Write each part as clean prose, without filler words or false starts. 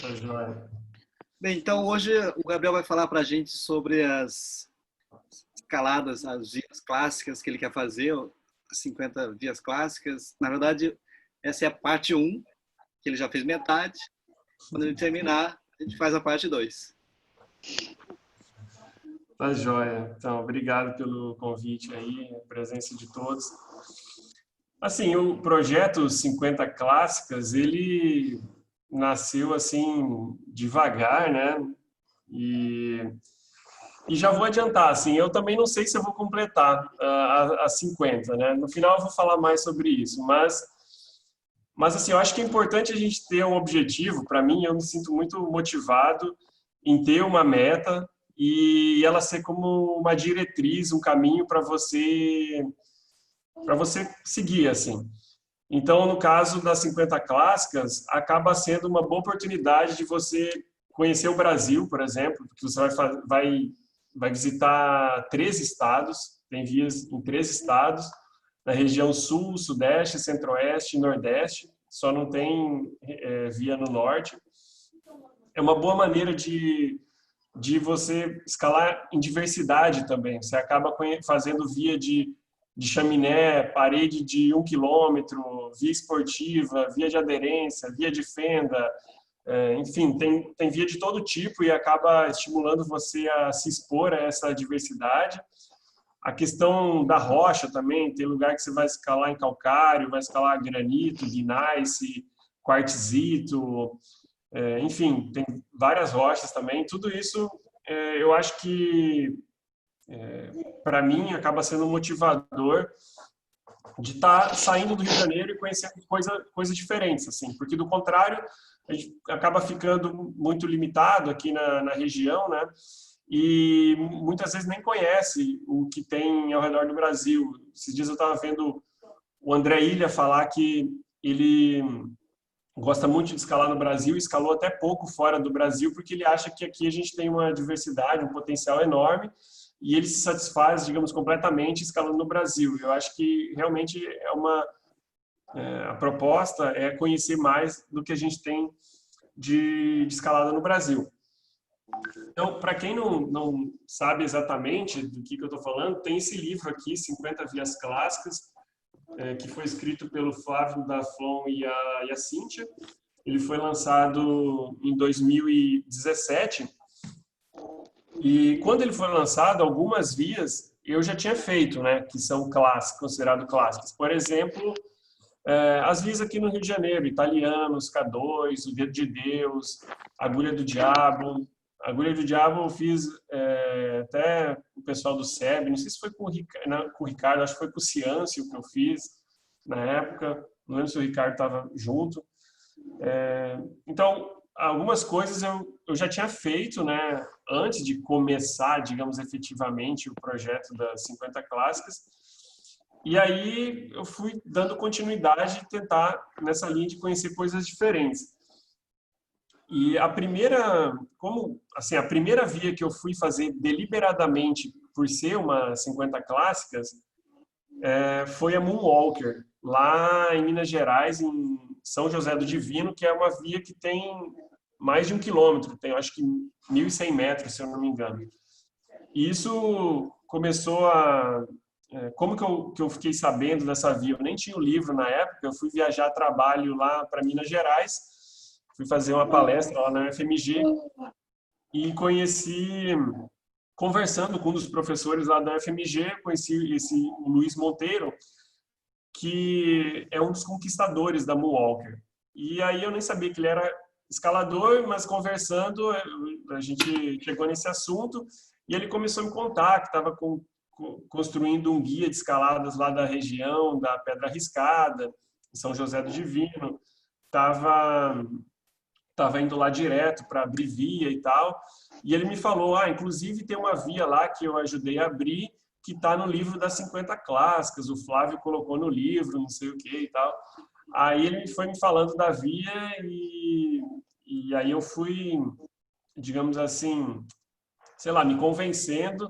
Tá joia. Bem, então hoje o Gabriel vai falar para a gente sobre as escaladas, as vias clássicas que ele quer fazer, as 50 vias clássicas. Na verdade, essa é a parte um, que ele já fez metade. Quando ele terminar, a gente faz a parte 2. Tá joia. Então, obrigado pelo convite aí, a presença de todos. Assim, o projeto 50 Clássicas, ele nasceu assim devagar, né? E, e já vou adiantar, assim, eu também não sei se eu vou completar as 50, né? No final eu vou falar mais sobre isso, mas assim, eu acho que é importante a gente ter um objetivo. Para mim, eu me sinto muito motivado em ter uma meta e ela ser como uma diretriz, um caminho para você seguir, assim. Então, no caso das 50 clássicas, acaba sendo uma boa oportunidade de você conhecer o Brasil, por exemplo, porque você vai visitar 13 estados, tem vias em 13 estados, na região sul, sudeste, centro-oeste e nordeste, só não tem via no norte. É uma boa maneira de você escalar em diversidade também. Você acaba fazendo via de chaminé, parede de 1 quilômetro, via esportiva, via de aderência, via de fenda, enfim, tem via de todo tipo e acaba estimulando você a se expor a essa diversidade. A questão da rocha também, tem lugar que você vai escalar em calcário, vai escalar granito, gneiss, quartzito, enfim, tem várias rochas também. Tudo isso, eu acho que, para mim, acaba sendo um motivador de estar saindo do Rio de Janeiro e conhecendo coisas diferentes, assim, porque do contrário, a gente acaba ficando muito limitado aqui na região, né? E muitas vezes nem conhece o que tem ao redor do Brasil. Esses dias eu estava vendo o André Ilha falar que ele gosta muito de escalar no Brasil, escalou até pouco fora do Brasil, porque ele acha que aqui a gente tem uma diversidade, um potencial enorme, e ele se satisfaz, digamos, completamente escalando no Brasil. Eu acho que realmente a proposta é conhecer mais do que a gente tem de escalada no Brasil. Então, para quem não sabe exatamente do que eu estou falando, tem esse livro aqui, 50 Vias Clássicas, que foi escrito pelo Flávio da Flon e a Cíntia. Ele foi lançado em 2017. E quando ele foi lançado, algumas vias eu já tinha feito, né, que são clássicas, consideradas clássicas. Por exemplo, as vias aqui no Rio de Janeiro, Italianos, K2, o Dedo de Deus, Agulha do Diabo. A Agulha do Diabo eu fiz até o pessoal do SEB, não sei se foi com o Ricardo, acho que foi com o Ciâncio que eu fiz na época, não lembro se o Ricardo estava junto. Então, algumas coisas eu já tinha feito, né, antes de começar, digamos, efetivamente o projeto das 50 Clássicas. E aí eu fui dando continuidade e tentar nessa linha de conhecer coisas diferentes. E a primeira via que eu fui fazer deliberadamente por ser uma 50 Clássicas foi a Moonwalker, lá em Minas Gerais, em São José do Divino, que é uma via que tem mais de 1 quilômetro, tem acho que 1.100 metros, se eu não me engano. E isso começou como que eu fiquei sabendo dessa via? Eu nem tinha o livro na época, eu fui viajar a trabalho lá para Minas Gerais, fui fazer uma palestra lá na UFMG e conversando com um dos professores lá da UFMG, conheci o Luiz Monteiro, que é um dos conquistadores da Moonwalker. E aí eu nem sabia que ele era escalador, mas conversando, a gente chegou nesse assunto e ele começou a me contar que estava construindo um guia de escaladas lá da região, da Pedra Arriscada, em São José do Divino. Estava indo lá direto para abrir via e tal. E ele me falou, inclusive tem uma via lá que eu ajudei a abrir, que está no livro das 50 Clássicas, o Flávio colocou no livro, não sei o que e tal. Aí ele foi me falando da via e aí eu fui, digamos assim, sei lá, me convencendo,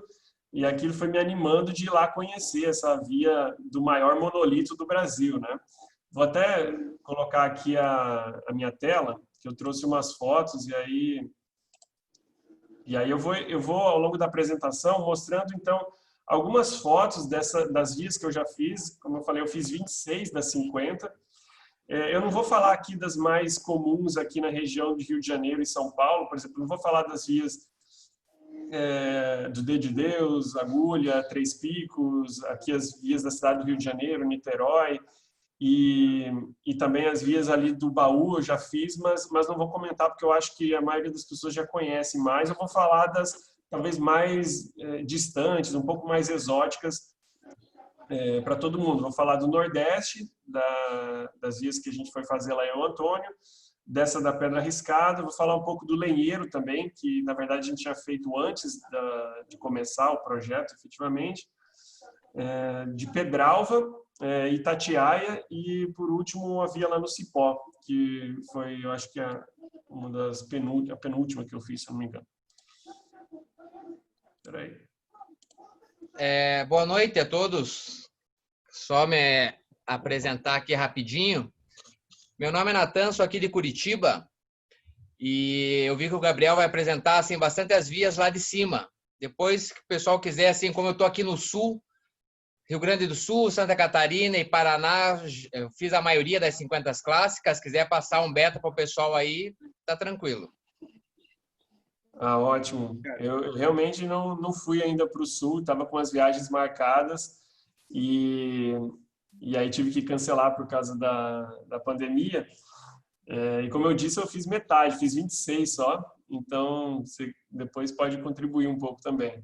e aquilo foi me animando de ir lá conhecer essa via do maior monolito do Brasil, né? Vou até colocar aqui a minha tela, que eu trouxe umas fotos e aí eu vou ao longo da apresentação mostrando então algumas fotos das vias que eu já fiz. Como eu falei, eu fiz 26 das 50. Eu não vou falar aqui das mais comuns aqui na região de Rio de Janeiro e São Paulo, por exemplo, não vou falar das vias do Dedo de Deus, Agulha, Três Picos, aqui as vias da cidade do Rio de Janeiro, Niterói, e também as vias ali do Baú eu já fiz, mas não vou comentar porque eu acho que a maioria das pessoas já conhece mais. Eu vou falar das talvez mais distantes, um pouco mais exóticas para todo mundo. Vou falar do Nordeste, das vias que a gente foi fazer lá em São Antônio, dessa da Pedra Riscada. Vou falar um pouco do Lenheiro também, que na verdade a gente tinha feito antes de começar o projeto efetivamente, de Pedralva, Itatiaia e por último a via lá no Cipó, que foi, eu acho que uma das a penúltima que eu fiz, se eu não me engano. Peraí. Boa noite a todos. Só me apresentar aqui rapidinho. Meu nome é Natan, sou aqui de Curitiba e eu vi que o Gabriel vai apresentar assim, bastante as vias lá de cima. Depois que o pessoal quiser, assim, como eu estou aqui no sul, Rio Grande do Sul, Santa Catarina e Paraná, eu fiz a maioria das 50 clássicas. Se quiser passar um beta para o pessoal aí, tá tranquilo. Ah, ótimo. Eu realmente não fui ainda para o sul, estava com as viagens marcadas e aí tive que cancelar por causa da pandemia. E como eu disse, eu fiz metade, fiz 26 só, então você depois pode contribuir um pouco também.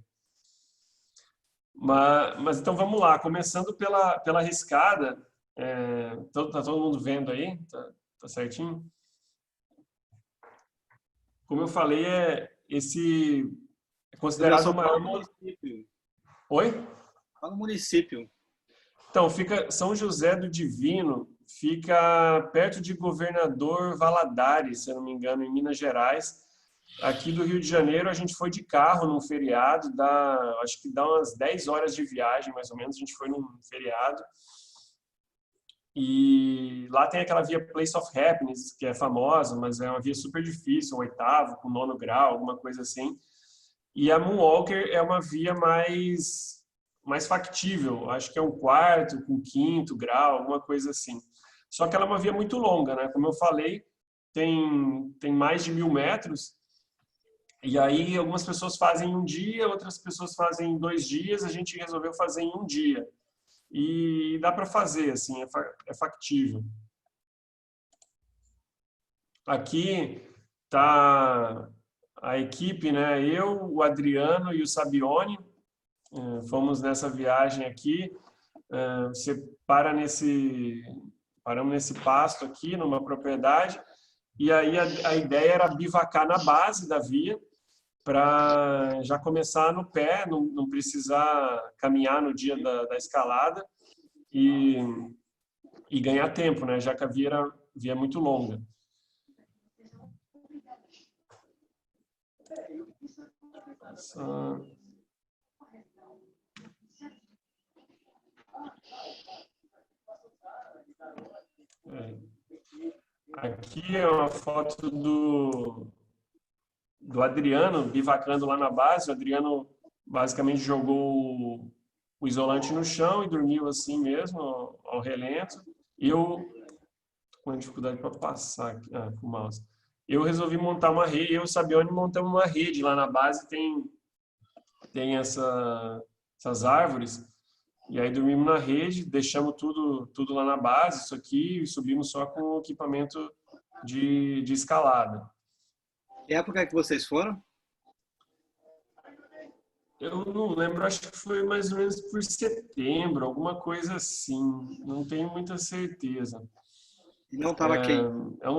Mas então vamos lá, começando pela riscada. Tá todo mundo vendo aí? Tá certinho? Como eu falei, esse é considerado o maior município. Oi? Qual município? Então, fica São José do Divino, fica perto de Governador Valadares, se eu não me engano, em Minas Gerais. Aqui do Rio de Janeiro, a gente foi de carro num feriado, acho que dá umas 10 horas de viagem, mais ou menos, a gente foi num feriado. E lá tem aquela via Place of Happiness, que é famosa, mas é uma via super difícil, um oitavo, com 9º grau, alguma coisa assim. E a Moonwalker é uma via mais factível, acho que é um 4º, com 5º grau, alguma coisa assim. Só que ela é uma via muito longa, né? Como eu falei, tem mais de 1.000 metros, e aí algumas pessoas fazem em um dia, outras pessoas fazem em 2 dias, a gente resolveu fazer em um dia. E dá para fazer, assim, é factível. Aqui tá a equipe, né? Eu, o Adriano e o Sabione, fomos nessa viagem aqui. Você paramos nesse pasto aqui, numa propriedade, e aí a ideia era bivacar na base da via, para já começar no pé, não precisar caminhar no dia da escalada e ganhar tempo, né? Já que a via é muito longa. Aqui é uma foto do Adriano bivacando lá na base. O Adriano basicamente jogou o isolante no chão e dormiu assim mesmo, ao relento. Eu tô com dificuldade para passar aqui, com o mouse. Eu resolvi montar uma rede, eu e o Sabione montamos uma rede lá na base, tem essas árvores, e aí dormimos na rede, deixamos tudo lá na base, isso aqui, e subimos só com o equipamento de escalada. Que época que vocês foram? Eu não lembro, acho que foi mais ou menos por setembro, alguma coisa assim, não tenho muita certeza. Não estava quente? É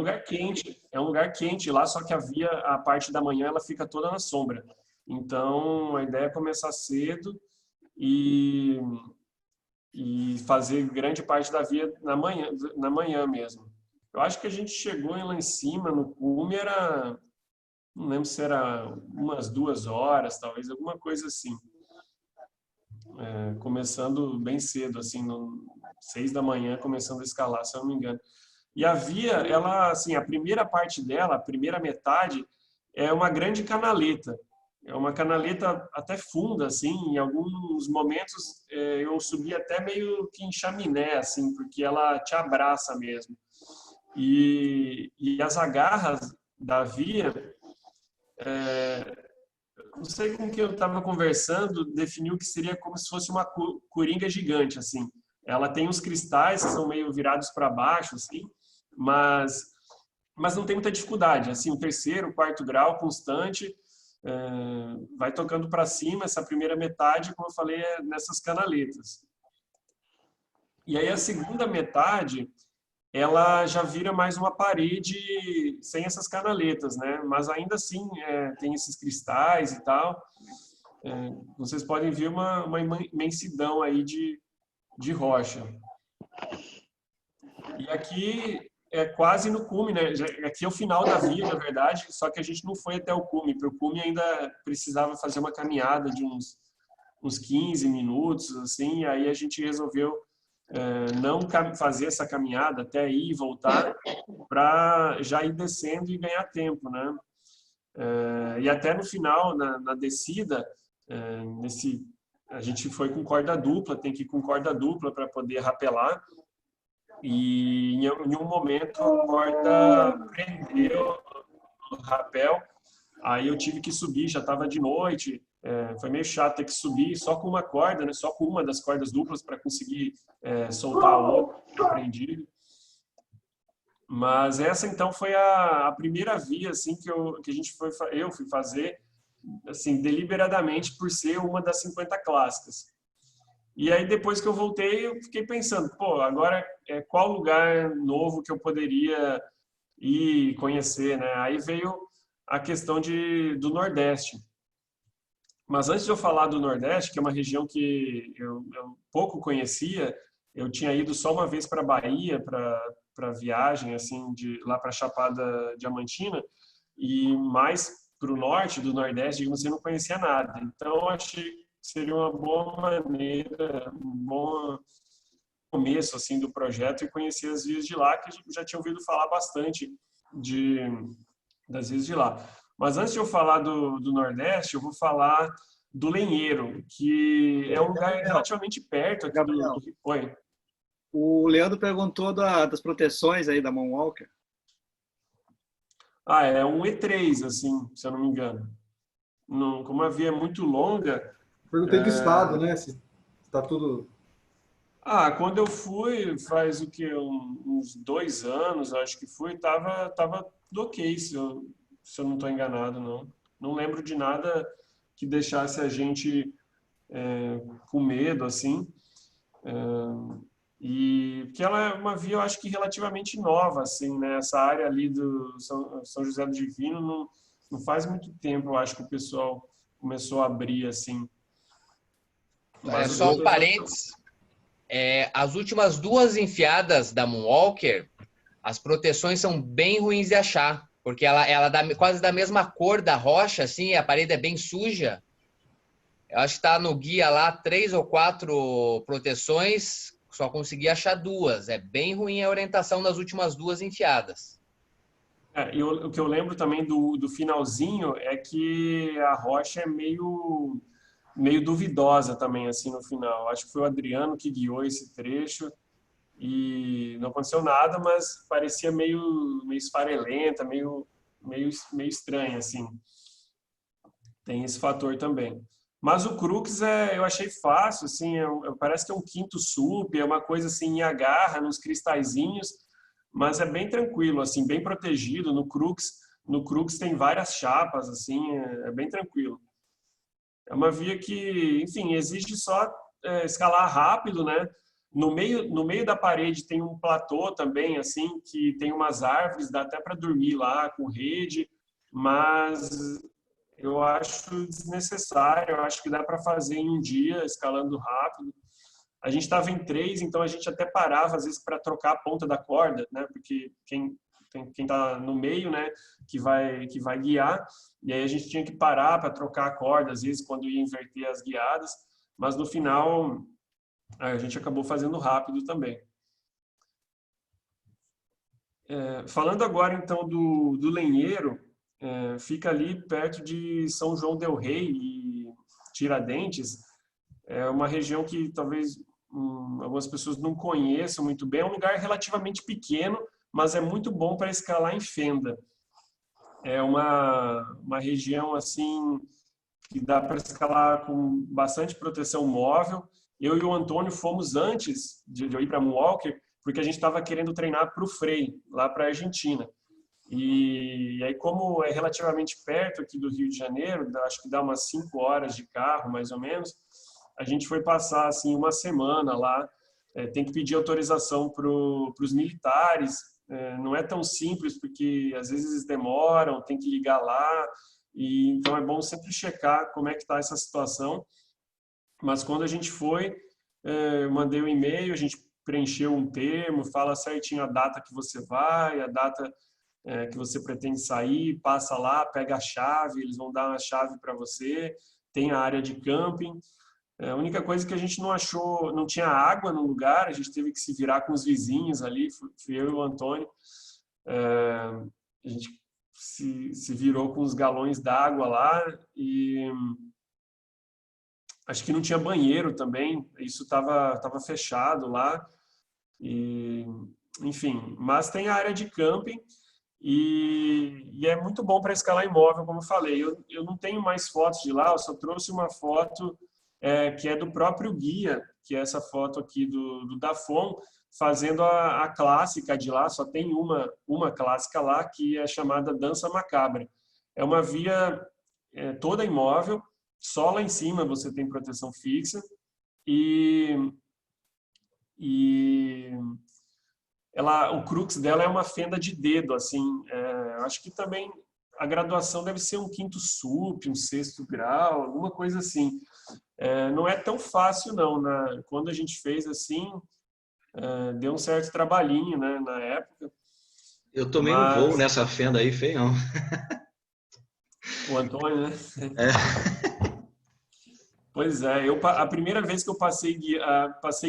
um lugar quente lá, só que a parte da manhã ela fica toda na sombra. Então a ideia é começar cedo e fazer grande parte da via na manhã mesmo. Eu acho que a gente chegou lá em cima, no cume, não lembro se era umas 2 horas, talvez, alguma coisa assim. Começando bem cedo, assim, 6 da manhã, começando a escalar, se eu não me engano. E a via, ela, assim, a primeira parte dela, a primeira metade, é uma grande canaleta. É uma canaleta até funda, assim, em alguns momentos eu subi até meio que em chaminé, assim, porque ela te abraça mesmo. E as agarras da via, não sei com quem eu estava conversando, definiu que seria como se fosse uma coringa gigante, assim. Ela tem uns cristais que são meio virados para baixo, assim, mas, mas não tem muita dificuldade. Assim, o terceiro, o quarto grau constante, vai tocando para cima. Essa primeira metade, como eu falei, é nessas canaletas. E aí a segunda metade, ela já vira mais uma parede sem essas canaletas, né? Mas ainda assim tem esses cristais e tal. Vocês podem ver uma imensidão aí de rocha. E aqui é quase no cume, né? Aqui é o final da via, na verdade, só que a gente não foi até o cume. Para o cume ainda precisava fazer uma caminhada de uns 15 minutos, assim, e aí a gente resolveu não fazer essa caminhada até ir e voltar, para já ir descendo e ganhar tempo, né? E até no final, na descida, a gente foi com corda dupla, tem que ir com corda dupla para poder rapelar, e em um momento a corda prendeu no rapel, aí eu tive que subir, já estava de noite, foi meio chato ter que subir só com uma corda, né? Só com uma das cordas duplas para conseguir soltar a outra prendido. Mas essa então foi a primeira via assim que a gente eu fui fazer assim deliberadamente por ser uma das 50 clássicas. E aí depois que eu voltei, eu fiquei pensando, pô, agora qual lugar novo que eu poderia ir conhecer, né? Aí veio a questão do Nordeste. Mas antes de eu falar do Nordeste, que é uma região que eu pouco conhecia, eu tinha ido só uma vez para a Bahia, para viagem, assim, de lá para Chapada Diamantina, e mais para o norte do Nordeste, digamos assim, eu não conhecia nada. Então, eu achei que seria uma boa maneira, um bom começo, assim, do projeto e conhecer as vias de lá, que eu já tinha ouvido falar bastante das vias de lá. Mas antes de eu falar do Nordeste, eu vou falar do Lenheiro, que é um lugar relativamente perto aqui do Rio. Oi. O Leandro perguntou das proteções aí da Moonwalker. É um E3, assim, se eu não me engano. Não, como a via é muito longa... Perguntei do estado, né? Se está tudo... Quando eu fui, faz o quê? Uns 2 anos, acho que fui, tava tudo ok, se eu não estou enganado, não. Não lembro de nada que deixasse a gente com medo, assim. E porque ela é uma via, eu acho que relativamente nova, assim, né? Essa área ali do São José do Divino não faz muito tempo, eu acho que o pessoal começou a abrir, assim. Mas só um parênteses. As últimas 2 enfiadas da Moonwalker, as proteções são bem ruins de achar, porque ela dá quase da mesma cor da rocha, assim, a parede é bem suja. Eu acho que está no guia lá 3 ou 4 proteções, só consegui achar 2. É bem ruim a orientação das últimas 2 enfiadas. O que eu lembro também do finalzinho é que a rocha é meio duvidosa também, assim, no final. Acho que foi o Adriano que guiou esse trecho e não aconteceu nada, mas parecia meio esfarelenta, meio estranha, assim. Tem esse fator também. Mas o Crux eu achei fácil, assim, parece que é um quinto sup, é uma coisa assim, em agarra, nos cristalzinhos, mas é bem tranquilo, assim, bem protegido. No Crux tem várias chapas, assim, é bem tranquilo. É uma via que, enfim, exige só escalar rápido, né? No meio da parede tem um platô também, assim, que tem umas árvores, dá até para dormir lá com rede, mas eu acho desnecessário. Eu acho que dá para fazer em um dia, escalando rápido. A gente estava em 3, então a gente até parava às vezes para trocar a ponta da corda, né? Porque quem está no meio, né, que vai guiar, e aí a gente tinha que parar para trocar a corda, às vezes, quando ia inverter as guiadas, mas no final a gente acabou fazendo rápido também. Falando agora, então, do Lenheiro, fica ali perto de São João del Rei e Tiradentes. É uma região que talvez algumas pessoas não conheçam muito bem. É um lugar relativamente pequeno, mas é muito bom para escalar em fenda. É uma região assim que dá para escalar com bastante proteção móvel. Eu e o Antônio fomos antes de eu ir para Moonwalker, porque a gente estava querendo treinar para o Frei, lá para a Argentina. E aí, como é relativamente perto aqui do Rio de Janeiro, acho que dá umas 5 horas de carro, mais ou menos, a gente foi passar assim uma semana lá. Tem que pedir autorização para os militares. Não é tão simples, porque às vezes demoram, tem que ligar lá. E então é bom sempre checar como é que está essa situação. Mas quando a gente foi, eu mandei um e-mail, a gente preencheu um termo, fala certinho a data que você vai, a data que você pretende sair, passa lá, pega a chave, eles vão dar a chave para você, tem a área de camping. A única coisa que a gente não achou, não tinha água no lugar, a gente teve que se virar com os vizinhos ali, fui eu e o Antônio. A gente se virou com os galões d'água lá e acho que não tinha banheiro também, isso estava fechado lá. E, enfim, mas tem a área de camping e é muito bom para escalar imóvel, como eu falei. Eu não tenho mais fotos de lá, eu só trouxe uma foto que é do próprio guia, que é essa foto aqui do Dafon, fazendo a clássica de lá. Só tem uma clássica lá, que é chamada Dança Macabra. É uma via toda imóvel, só lá em cima você tem proteção fixa e o crux dela é uma fenda de dedo, assim. Acho que também a graduação deve ser um 5º SUP, um 6º grau, alguma coisa assim. Não é tão fácil, não. Quando a gente fez assim, deu um certo trabalhinho, né, na época. Eu tomei um voo nessa fenda aí, feião. O Antônio, né? É. Pois é, a primeira vez que eu passei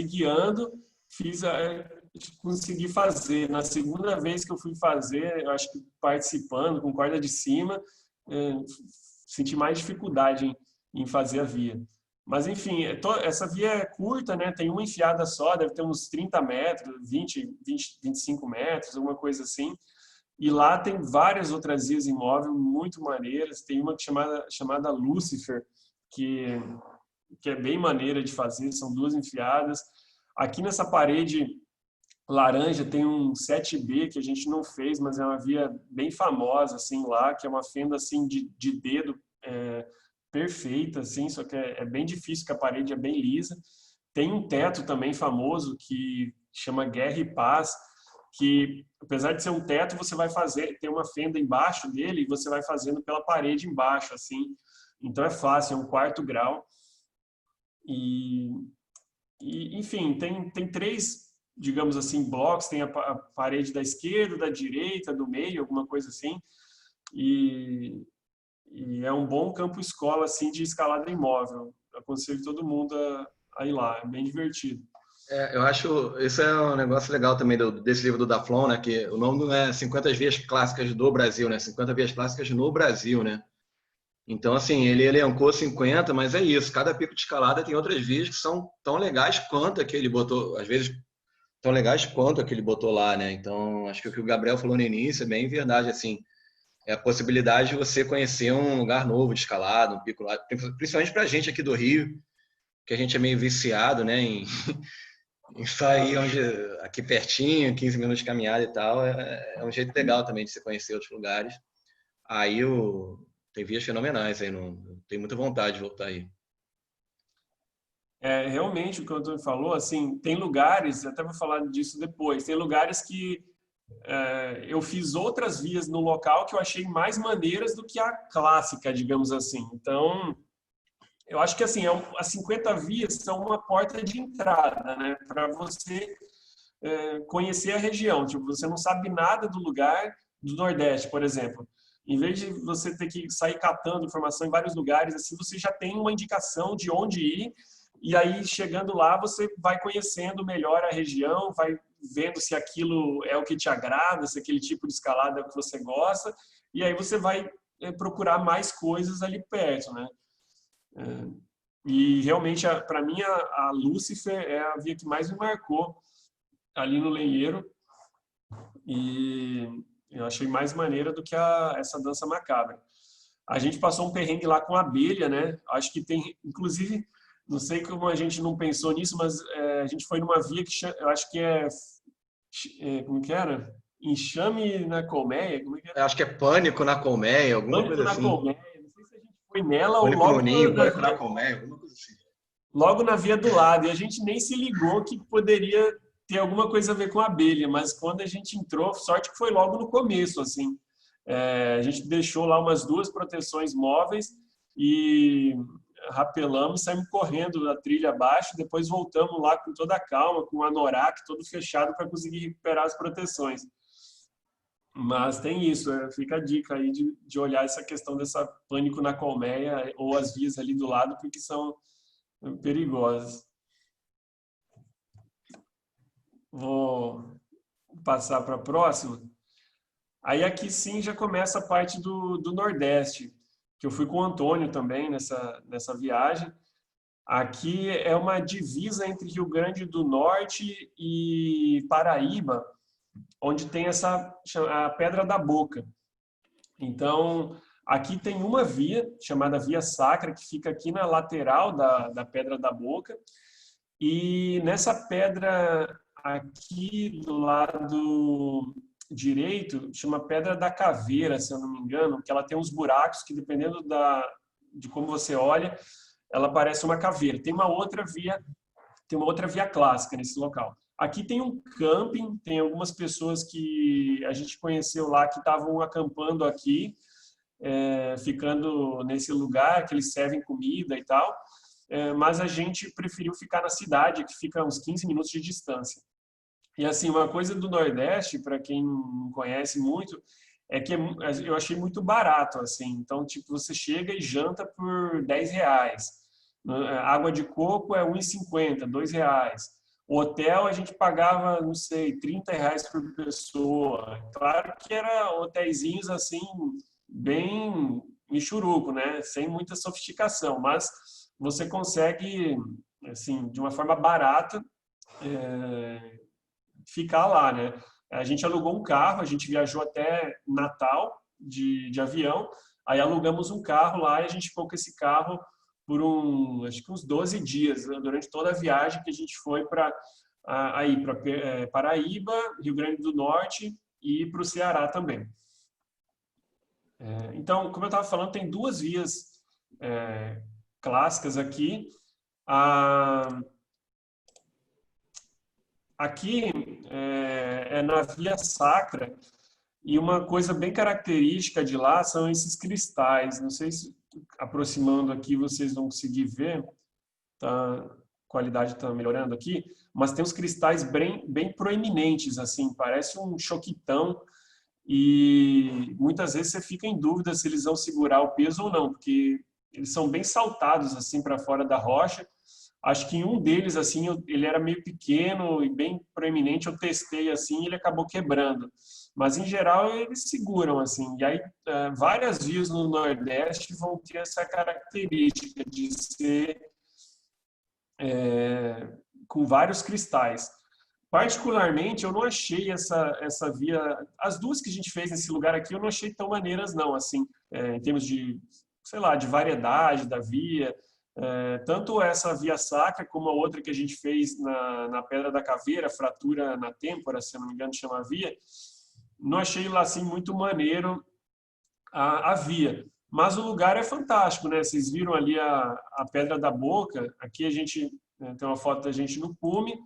guiando, consegui fazer. Na segunda vez que eu fui fazer, eu acho que participando, com corda de cima, senti mais dificuldade em fazer a via. Mas, enfim, essa via é curta, né? Tem uma enfiada só, deve ter uns 30 metros, 25 metros, alguma coisa assim. E lá tem várias outras vias imóveis muito maneiras. Tem uma chamada Lucifer, que é bem maneira de fazer, são 2 enfiadas. Aqui nessa parede laranja tem um 7B que a gente não fez, mas é uma via bem famosa assim lá, que é uma fenda assim de dedo perfeita, assim, só que é bem difícil, que a parede é bem lisa. Tem um teto também famoso que chama Guerra e Paz, que apesar de ser um teto, você vai tem uma fenda embaixo dele e você vai fazendo pela parede embaixo, assim. Então é fácil, é um 4º grau. E enfim, tem 3, digamos assim, blocos, tem a parede da esquerda, da direita, do meio, alguma coisa assim. E é um bom campo escola assim de escalada imóvel. Aconselho todo mundo a ir lá, é bem divertido. Eu acho, isso é um negócio legal também desse livro do Daflon, né? Que o nome não é 50 vias clássicas do Brasil, né? 50 vias clássicas no Brasil, né? Então, assim, ele elencou 50, mas é isso. Cada pico de escalada tem outras vias que são tão legais quanto a que ele botou, às vezes tão legais quanto a que ele botou lá, né? Então, acho que o que o Gabriel falou no início é bem verdade, assim. É a possibilidade de você conhecer um lugar novo de escalada, um pico lá, principalmente pra gente aqui do Rio, que a gente é meio viciado, né? Em sair aqui pertinho, 15 minutos de caminhada e tal, é um jeito legal também de você conhecer outros lugares. Aí tem vias fenomenais aí, tenho muita vontade de voltar aí. Realmente, o que o Antônio falou, assim, tem lugares, até vou falar disso depois, tem lugares que eu fiz outras vias no local que eu achei mais maneiras do que a clássica, digamos assim. Então, eu acho que assim, as 50 vias são uma porta de entrada, né, para você conhecer a região. Tipo, você não sabe nada do lugar do Nordeste, por exemplo. Em vez de você ter que sair catando informação em vários lugares, assim, você já tem uma indicação de onde ir, e aí chegando lá você vai conhecendo melhor a região, vai vendo se aquilo é o que te agrada, se aquele tipo de escalada é o que você gosta, e aí você vai procurar mais coisas ali perto, né? E realmente, para mim, a Lucifer é a via que mais me marcou ali no Lenheiro, e eu achei mais maneira do que essa dança macabra. A gente passou um perrengue lá com abelha, né? Acho que tem, inclusive, não sei como a gente não pensou nisso, mas a gente foi numa via que eu acho que como que era? Enxame na colmeia? Como é que era? Eu acho que é Pânico na Colmeia, alguma Pânico coisa na assim. colmeia. Não sei se a gente foi nela ou Pânico no Ninho, Pânico na via, Colmeia, alguma coisa assim. logo na via do lado. E a gente nem se ligou que poderia ter alguma coisa a ver com a abelha, mas quando a gente entrou, sorte que foi logo no começo, assim. A gente deixou lá umas 2 proteções móveis e rapelamos, saímos correndo da trilha abaixo, depois voltamos lá com toda a calma, com o anorak todo fechado para conseguir recuperar as proteções. Mas tem isso, fica a dica aí de olhar essa questão dessa pânico na colmeia ou as vias ali do lado, porque são perigosas. Vou passar para a próxima. Aí aqui sim já começa a parte do Nordeste, que eu fui com o Antônio também nessa viagem. Aqui é uma divisa entre Rio Grande do Norte e Paraíba, onde tem a Pedra da Boca. Então, aqui tem uma via, chamada Via Sacra, que fica aqui na lateral da Pedra da Boca. E nessa pedra aqui do lado direito, chama Pedra da Caveira, se eu não me engano, que ela tem uns buracos que, dependendo de como você olha, ela parece uma caveira. Tem uma outra via clássica nesse local. Aqui tem um camping, tem algumas pessoas que a gente conheceu lá que estavam acampando aqui, ficando nesse lugar, que eles servem comida e tal, mas a gente preferiu ficar na cidade, que fica a uns 15 minutos de distância. E assim, uma coisa do Nordeste, para quem não conhece muito, é que eu achei muito barato, assim. Então, tipo, você chega e janta por R$10. Água de coco é R$1,50, R$2. O hotel a gente pagava, não sei, R$30 por pessoa. Claro que eram hotelzinhos assim, bem michuruco, né? Sem muita sofisticação, mas você consegue, assim, de uma forma barata, ficar lá, né? A gente alugou um carro, a gente viajou até Natal de avião, aí alugamos um carro lá e a gente ficou com esse carro por acho que uns 12 dias, né? Durante toda a viagem que a gente foi para Paraíba, Rio Grande do Norte e para o Ceará também. Então, como eu estava falando, tem 2 vias clássicas aqui. Aqui é na Via Sacra, e uma coisa bem característica de lá são esses cristais. Não sei se aproximando aqui vocês vão conseguir ver, tá? A qualidade está melhorando aqui, mas tem uns cristais bem proeminentes, assim, parece um choquitão, e muitas vezes você fica em dúvida se eles vão segurar o peso ou não, porque eles são bem saltados assim para fora da rocha. Acho que em um deles, assim, ele era meio pequeno e bem proeminente, eu testei assim e ele acabou quebrando. Mas, em geral, eles seguram, assim. E aí, várias vias no Nordeste vão ter essa característica de ser com vários cristais. Particularmente, eu não achei essa via... As 2 que a gente fez nesse lugar aqui, eu não achei tão maneiras, não, assim, em termos de, sei lá, de variedade da via. Tanto essa Via Sacra como a outra que a gente fez na Pedra da Caveira, Fratura na Têmpora, se eu não me engano chama a via, não achei lá assim muito maneiro a via. Mas o lugar é fantástico, né? Vocês viram ali a Pedra da Boca, aqui a gente tem uma foto da gente no cume,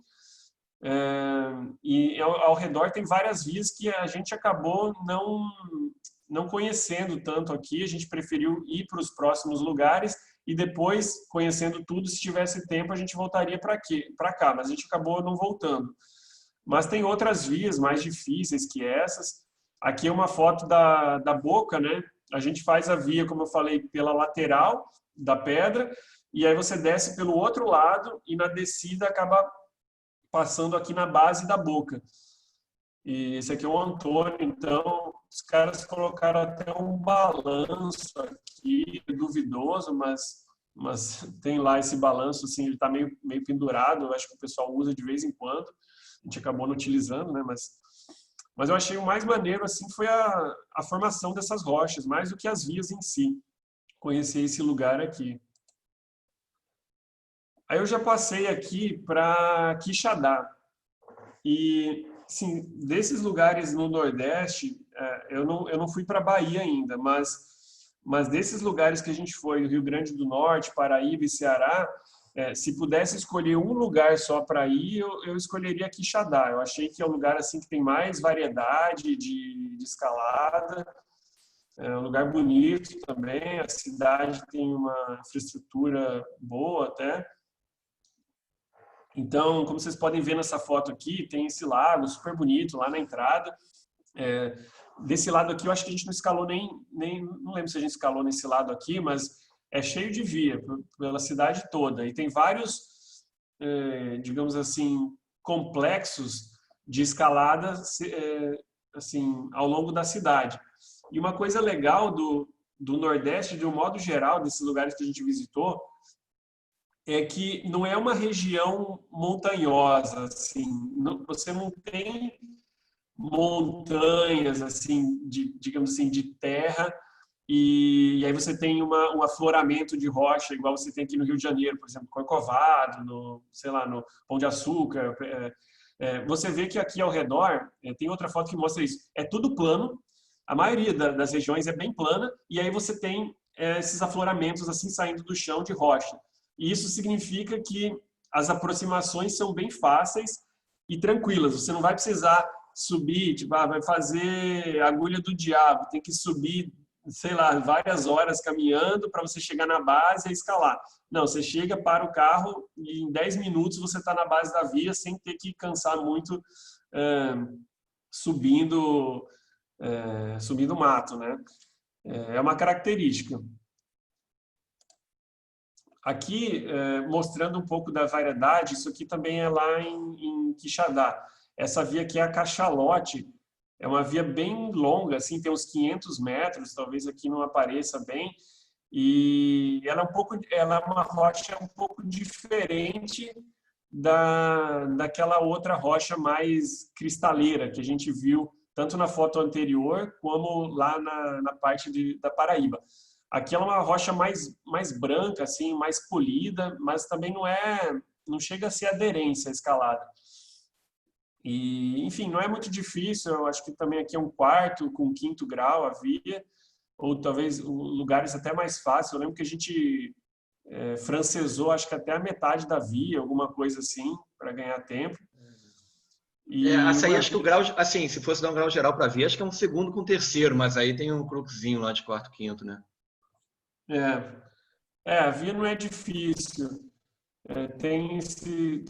e ao redor tem várias vias que a gente acabou não conhecendo tanto aqui, a gente preferiu ir para os próximos lugares e depois, conhecendo tudo, se tivesse tempo, a gente voltaria para cá, mas a gente acabou não voltando. Mas tem outras vias mais difíceis que essas. Aqui é uma foto da Boca, né? A gente faz a via, como eu falei, pela lateral da pedra, e aí você desce pelo outro lado e na descida acaba passando aqui na base da boca. E esse aqui é o Antônio, então os caras colocaram até um balanço aqui, duvidoso, mas tem lá esse balanço, assim, ele está meio pendurado, eu acho que o pessoal usa de vez em quando, a gente acabou não utilizando, né, mas eu achei o mais maneiro, assim, foi a formação dessas rochas, mais do que as vias em si, conhecer esse lugar aqui. Aí eu já passei aqui para Quixadá, e, sim, desses lugares no Nordeste, eu não fui para Bahia ainda, mas desses lugares que a gente foi, do Rio Grande do Norte, Paraíba e Ceará, se pudesse escolher um lugar só para ir, eu escolheria Quixadá. Eu achei que é um lugar assim que tem mais variedade de escalada, é um lugar bonito também, a cidade tem uma infraestrutura boa até. Então, como vocês podem ver nessa foto aqui, tem esse lago super bonito lá na entrada. Desse lado aqui, eu acho que a gente não escalou não lembro se a gente escalou nesse lado aqui, mas é cheio de via pela cidade toda. E tem vários, digamos assim, complexos de escalada assim, ao longo da cidade. E uma coisa legal do Nordeste, de um modo geral, desses lugares que a gente visitou, é que não é uma região montanhosa, assim, você não tem montanhas, assim, digamos assim, de terra, e aí você tem um afloramento de rocha, igual você tem aqui no Rio de Janeiro, por exemplo, Corcovado, sei lá, no Pão de Açúcar. Você vê que aqui ao redor, tem outra foto que mostra isso, é tudo plano, a maioria das regiões é bem plana, e aí você tem esses afloramentos assim saindo do chão de rocha. E isso significa que as aproximações são bem fáceis e tranquilas. Você não vai precisar subir, tipo, vai fazer agulha do diabo, tem que subir, sei lá, várias horas caminhando para você chegar na base e escalar. Não, você chega, para o carro e em 10 minutos você está na base da via sem ter que cansar muito subindo mato, né? É uma característica. Aqui, mostrando um pouco da variedade, isso aqui também é lá em Quixadá. Essa via aqui é a Cachalote, é uma via bem longa, assim, tem uns 500 metros, talvez aqui não apareça bem, e ela é uma rocha um pouco diferente daquela outra rocha mais cristaleira que a gente viu tanto na foto anterior como lá na parte da Paraíba. Aqui ela é uma rocha mais branca, assim, mais polida, mas também não chega a ser aderência à escalada. E, enfim, não é muito difícil, eu acho que também aqui é um quarto com 5º grau a via, ou talvez lugares até mais fáceis. Eu lembro que a gente francesou, acho que até a metade da via, alguma coisa assim, para ganhar tempo. Essa aí acho que o grau, assim, se fosse dar um grau geral para a via, acho que é um 2º com 3º, mas aí tem um cruquezinho lá de 4º, 5º, né? A via não é difícil. Tem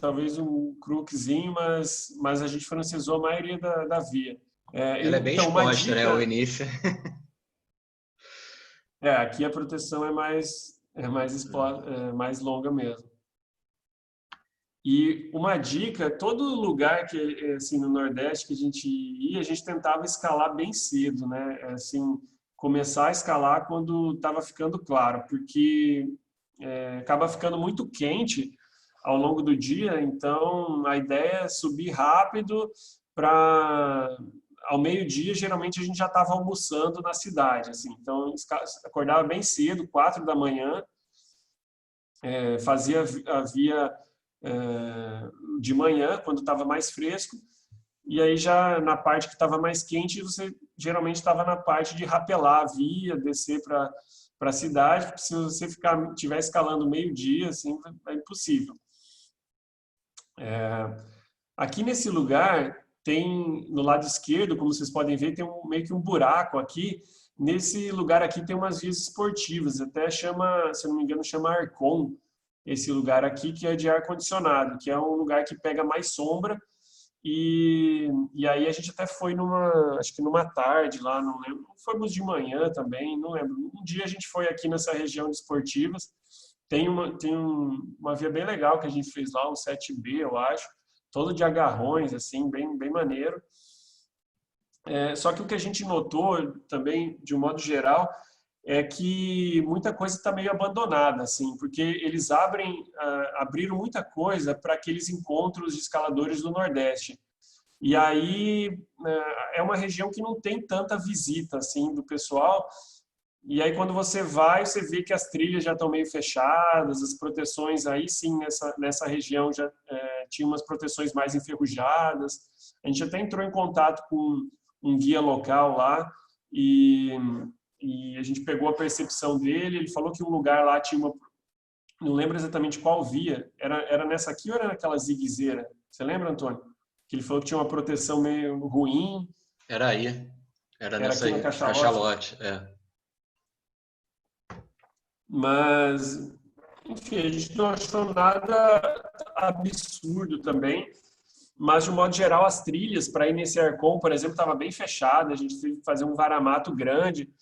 talvez um cruquezinho, mas a gente francesou a maioria da via. Ela é bem então, exposta, né, o início. Aqui a proteção é mais longa mesmo. E uma dica, todo lugar que assim no Nordeste que a gente ia, a gente tentava escalar bem cedo, né? Assim, começar a escalar quando estava ficando claro, porque acaba ficando muito quente ao longo do dia, então a ideia é subir rápido para ao meio-dia, geralmente a gente já estava almoçando na cidade, assim. Então acordava bem cedo, 4 da manhã, fazia a via de manhã, quando estava mais fresco, e aí já na parte que estava mais quente, você geralmente estava na parte de rapelar a via, descer para a cidade. Se você estiver escalando meio-dia, assim, é impossível. Aqui nesse lugar, tem no lado esquerdo, como vocês podem ver, tem meio que um buraco aqui. Nesse lugar aqui tem umas vias esportivas, até chama, se eu não me engano, chama Arcon, esse lugar aqui, que é de ar-condicionado, que é um lugar que pega mais sombra. E aí a gente até foi acho que numa tarde lá, não lembro, fomos de manhã também, não lembro. Um dia a gente foi aqui nessa região de esportivas, tem uma via bem legal que a gente fez lá, um 7B, eu acho, todo de agarrões, assim, bem maneiro. Só que o que a gente notou também, de um modo geral, é que muita coisa está meio abandonada, assim, porque eles abriram muita coisa para aqueles encontros de escaladores do Nordeste. E aí é uma região que não tem tanta visita assim do pessoal. E aí quando você vai, você vê que as trilhas já estão meio fechadas, as proteções aí sim nessa região já tinha umas proteções mais enferrujadas. A gente até entrou em contato com um guia local lá e a gente pegou a percepção dele. Ele falou que um lugar lá tinha não lembro exatamente qual via, era nessa aqui ou era naquela zigue-zagueira? Você lembra, Antônio? Que ele falou que tinha uma proteção meio ruim. Era aí. Era nessa aqui aí, na Cachalote. Cachalote, Mas, enfim, a gente não achou nada absurdo também. Mas, de um modo geral, as trilhas para ir nesse Arcon, por exemplo, estava bem fechada. A gente teve que fazer um varamato grande.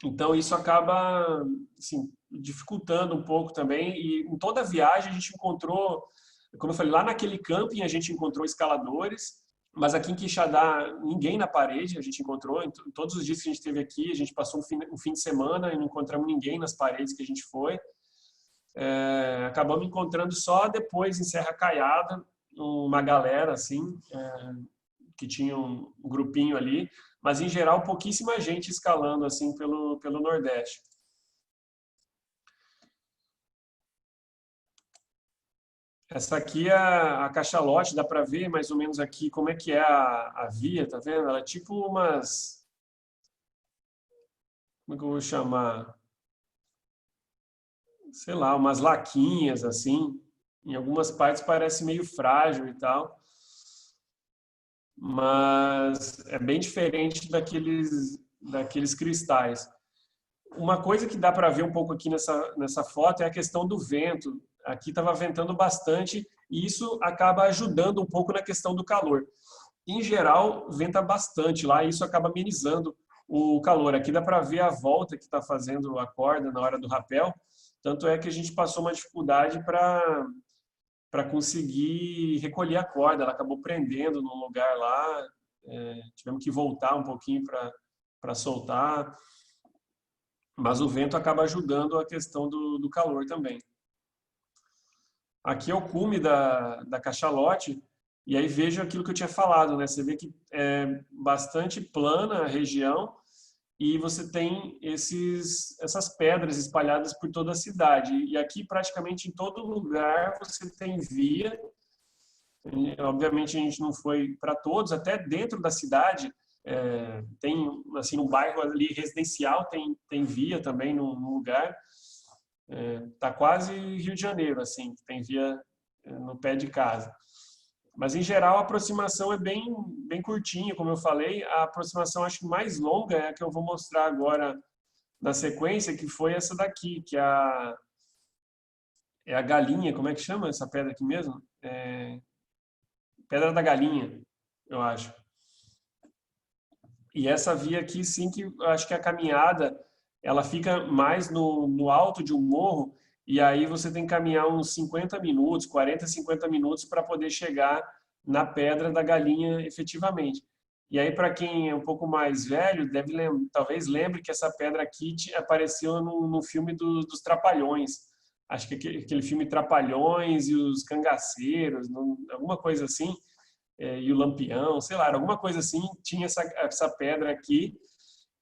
Então, isso acaba assim, dificultando um pouco também. E em toda a viagem a gente encontrou, como eu falei, lá naquele camping a gente encontrou escaladores, mas aqui em Quixadá ninguém na parede a gente encontrou. Em todos os dias que a gente esteve aqui, a gente passou um fim de semana e não encontramos ninguém nas paredes que a gente foi. Acabamos encontrando só depois em Serra Caiada, uma galera assim, que tinha um grupinho ali, mas em geral pouquíssima gente escalando assim pelo Nordeste. Essa aqui é a Cachalote, dá para ver mais ou menos aqui como é que é a via, tá vendo? Ela é tipo umas... Como é que eu vou chamar? Sei lá, umas laquinhas assim. Em algumas partes parece meio frágil e tal. Mas é bem diferente daqueles cristais. Uma coisa que dá para ver um pouco aqui nessa foto é a questão do vento. Aqui estava ventando bastante e isso acaba ajudando um pouco na questão do calor. Em geral, venta bastante lá e isso acaba amenizando o calor. Aqui dá para ver a volta que está fazendo a corda na hora do rapel. Tanto é que a gente passou uma dificuldade para conseguir recolher a corda. Ela acabou prendendo num lugar lá. Tivemos que voltar um pouquinho para soltar. Mas o vento acaba ajudando a questão do calor também. Aqui é o cume da Cachalote, e aí vejo aquilo que eu tinha falado, né? Você vê que é bastante plana a região e você tem essas pedras espalhadas por toda a cidade. E aqui praticamente em todo lugar você tem via. Obviamente a gente não foi para todos, até dentro da cidade tem, assim, no bairro ali residencial tem via também num lugar. Tá quase Rio de Janeiro, assim, tem via no pé de casa. Mas, em geral, a aproximação é bem curtinha, como eu falei. A aproximação, acho que mais longa é a que eu vou mostrar agora na sequência, que foi essa daqui, que é a Galinha. Como é que chama essa pedra aqui mesmo? Pedra da Galinha, eu acho. E essa via aqui, sim, que eu acho que a caminhada ela fica mais no alto de um morro, e aí você tem que caminhar uns 50 minutos, 40, 50 minutos para poder chegar na Pedra da Galinha efetivamente. E aí, para quem é um pouco mais velho, talvez lembre que essa pedra aqui apareceu no filme dos Trapalhões. Acho que aquele filme Trapalhões e os Cangaceiros, alguma coisa assim, e o Lampião, sei lá, alguma coisa assim, tinha essa pedra aqui.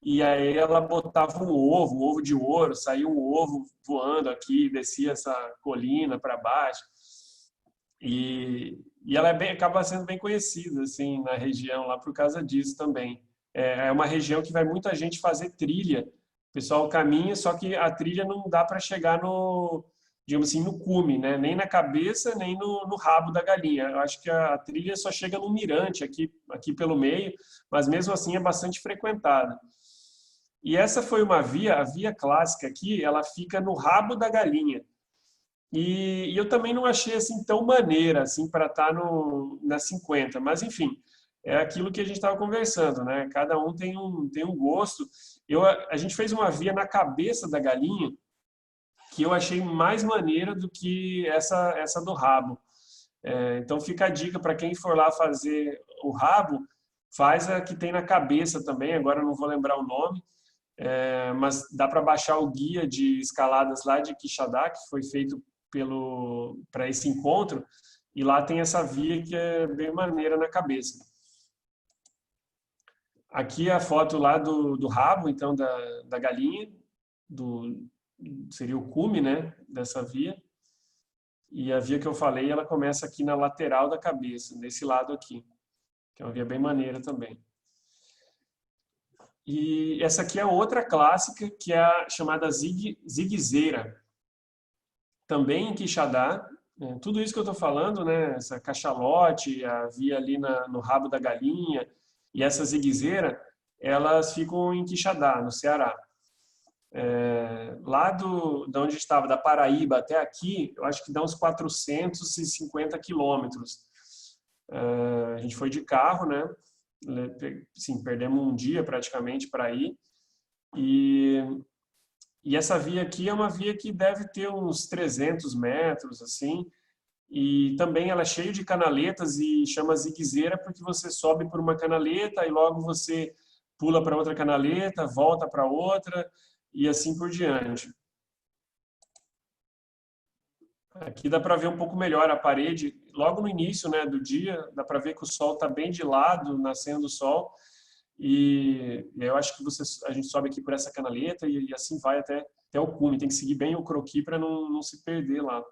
E aí ela botava um ovo de ouro, saía um ovo voando aqui, descia essa colina para baixo. E ela acaba sendo bem conhecida assim na região lá por causa disso também. É uma região que vai muita gente fazer trilha. O pessoal caminha, só que a trilha não dá para chegar digamos assim, no cume, né? Nem na cabeça, nem no rabo da galinha. Eu acho que a trilha só chega no mirante aqui pelo meio, mas mesmo assim é bastante frequentada. E essa foi a via clássica aqui, ela fica no rabo da galinha. E eu também não achei assim tão maneira assim para estar na 50, mas enfim, é aquilo que a gente estava conversando, né? Cada um tem um gosto. A gente fez uma via na cabeça da galinha que eu achei mais maneira do que essa do rabo. Então fica a dica para quem for lá fazer o rabo, faz a que tem na cabeça também, agora eu não vou lembrar o nome, mas dá para baixar o guia de escaladas lá de Quixadá, que foi feito para esse encontro, e lá tem essa via que é bem maneira na cabeça. Aqui é a foto lá do rabo, então, da galinha, seria o cume, né, dessa via. E a via que eu falei, ela começa aqui na lateral da cabeça, desse lado aqui, que é uma via bem maneira também. E essa aqui é outra clássica, que é a chamada ziguezeira. Também em Quixadá, tudo isso que eu estou falando, né, essa cachalote, a via ali no rabo da galinha, e essa ziguezeira, elas ficam em Quixadá, no Ceará. Lá de onde estava, da Paraíba até aqui, eu acho que dá uns 450 quilômetros. A gente foi de carro, né? Sim, perdemos um dia praticamente para ir. E essa via aqui é uma via que deve ter uns 300 metros, assim. E também ela é cheia de canaletas e chama ziguezeira porque você sobe por uma canaleta e logo você pula para outra canaleta, volta para outra e assim por diante. Aqui dá para ver um pouco melhor a parede, logo no início, né, do dia, dá para ver que o sol está bem de lado, nascendo o sol, e eu acho que a gente sobe aqui por essa canaleta e assim vai até o cume, tem que seguir bem o croquis para não se perder lá.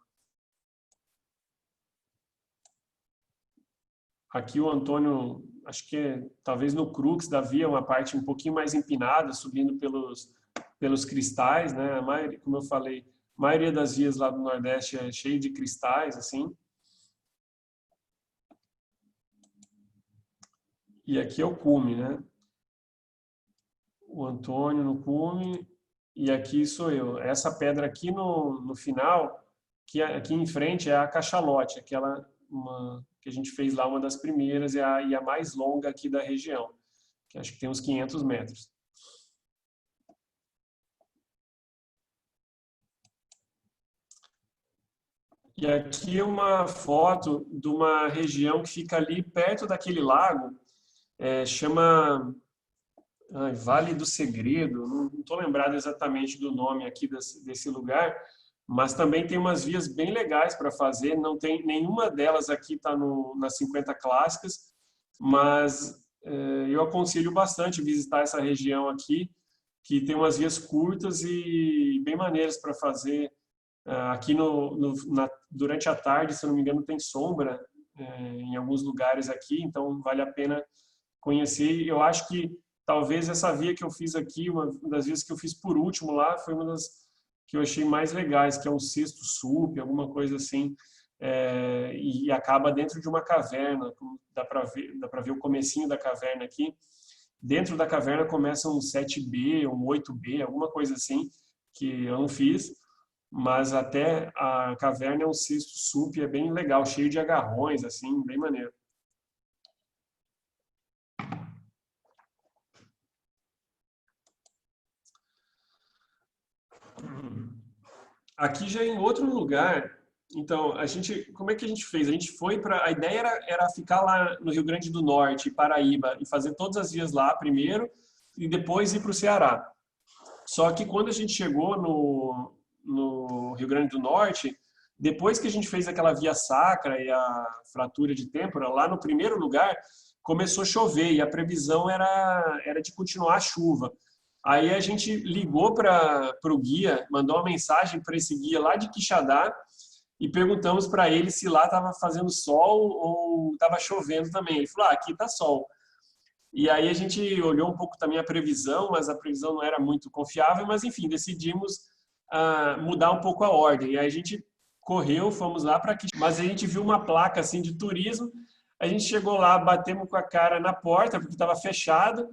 Aqui o Antônio, acho que talvez no crux da via, uma parte um pouquinho mais empinada, subindo pelos cristais, né? A maioria, como eu falei, a maioria das vias lá do Nordeste é cheia de cristais, assim. E aqui é o cume, né? O Antônio no cume e aqui sou eu. Essa pedra aqui no final, que aqui em frente é a cachalote, aquela que a gente fez lá, uma das primeiras e a mais longa aqui da região, que acho que tem uns 500 metros. E aqui é uma foto de uma região que fica ali perto daquele lago, chama Vale do Segredo, não estou lembrado exatamente do nome aqui desse lugar, mas também tem umas vias bem legais para fazer, não tem nenhuma delas aqui está nas 50 clássicas, mas eu aconselho bastante visitar essa região aqui, que tem umas vias curtas e bem maneiras para fazer. Aqui durante a tarde, se eu não me engano, tem sombra em alguns lugares aqui, então vale a pena conhecer. Eu acho que talvez essa via que eu fiz aqui, uma das vias que eu fiz por último lá, foi uma das que eu achei mais legais, que é um sexto sup, alguma coisa assim, e acaba dentro de uma caverna, dá para ver o comecinho da caverna aqui. Dentro da caverna começa um 7B, um 8B, alguma coisa assim, que eu não fiz, mas até a caverna é um sexto sup, é bem legal, cheio de agarrões, assim, bem maneiro. Aqui já é em outro lugar, então, como é que a gente fez? A gente foi a ideia era ficar lá no Rio Grande do Norte, Paraíba, e fazer todas as vias lá primeiro, e depois ir para o Ceará. Só que quando a gente chegou no Rio Grande do Norte, depois que a gente fez aquela via sacra e a fratura de têmpora, lá no primeiro lugar, começou a chover, e a previsão era de continuar a chuva. Aí a gente ligou para o guia, mandou uma mensagem para esse guia lá de Quixadá e perguntamos para ele se lá estava fazendo sol ou estava chovendo também. Ele falou, aqui está sol. E aí a gente olhou um pouco também a previsão, mas a previsão não era muito confiável, mas enfim, decidimos mudar um pouco a ordem. E aí a gente correu, fomos lá para Quixadá, mas a gente viu uma placa assim de turismo, a gente chegou lá, batemos com a cara na porta, porque estava fechado.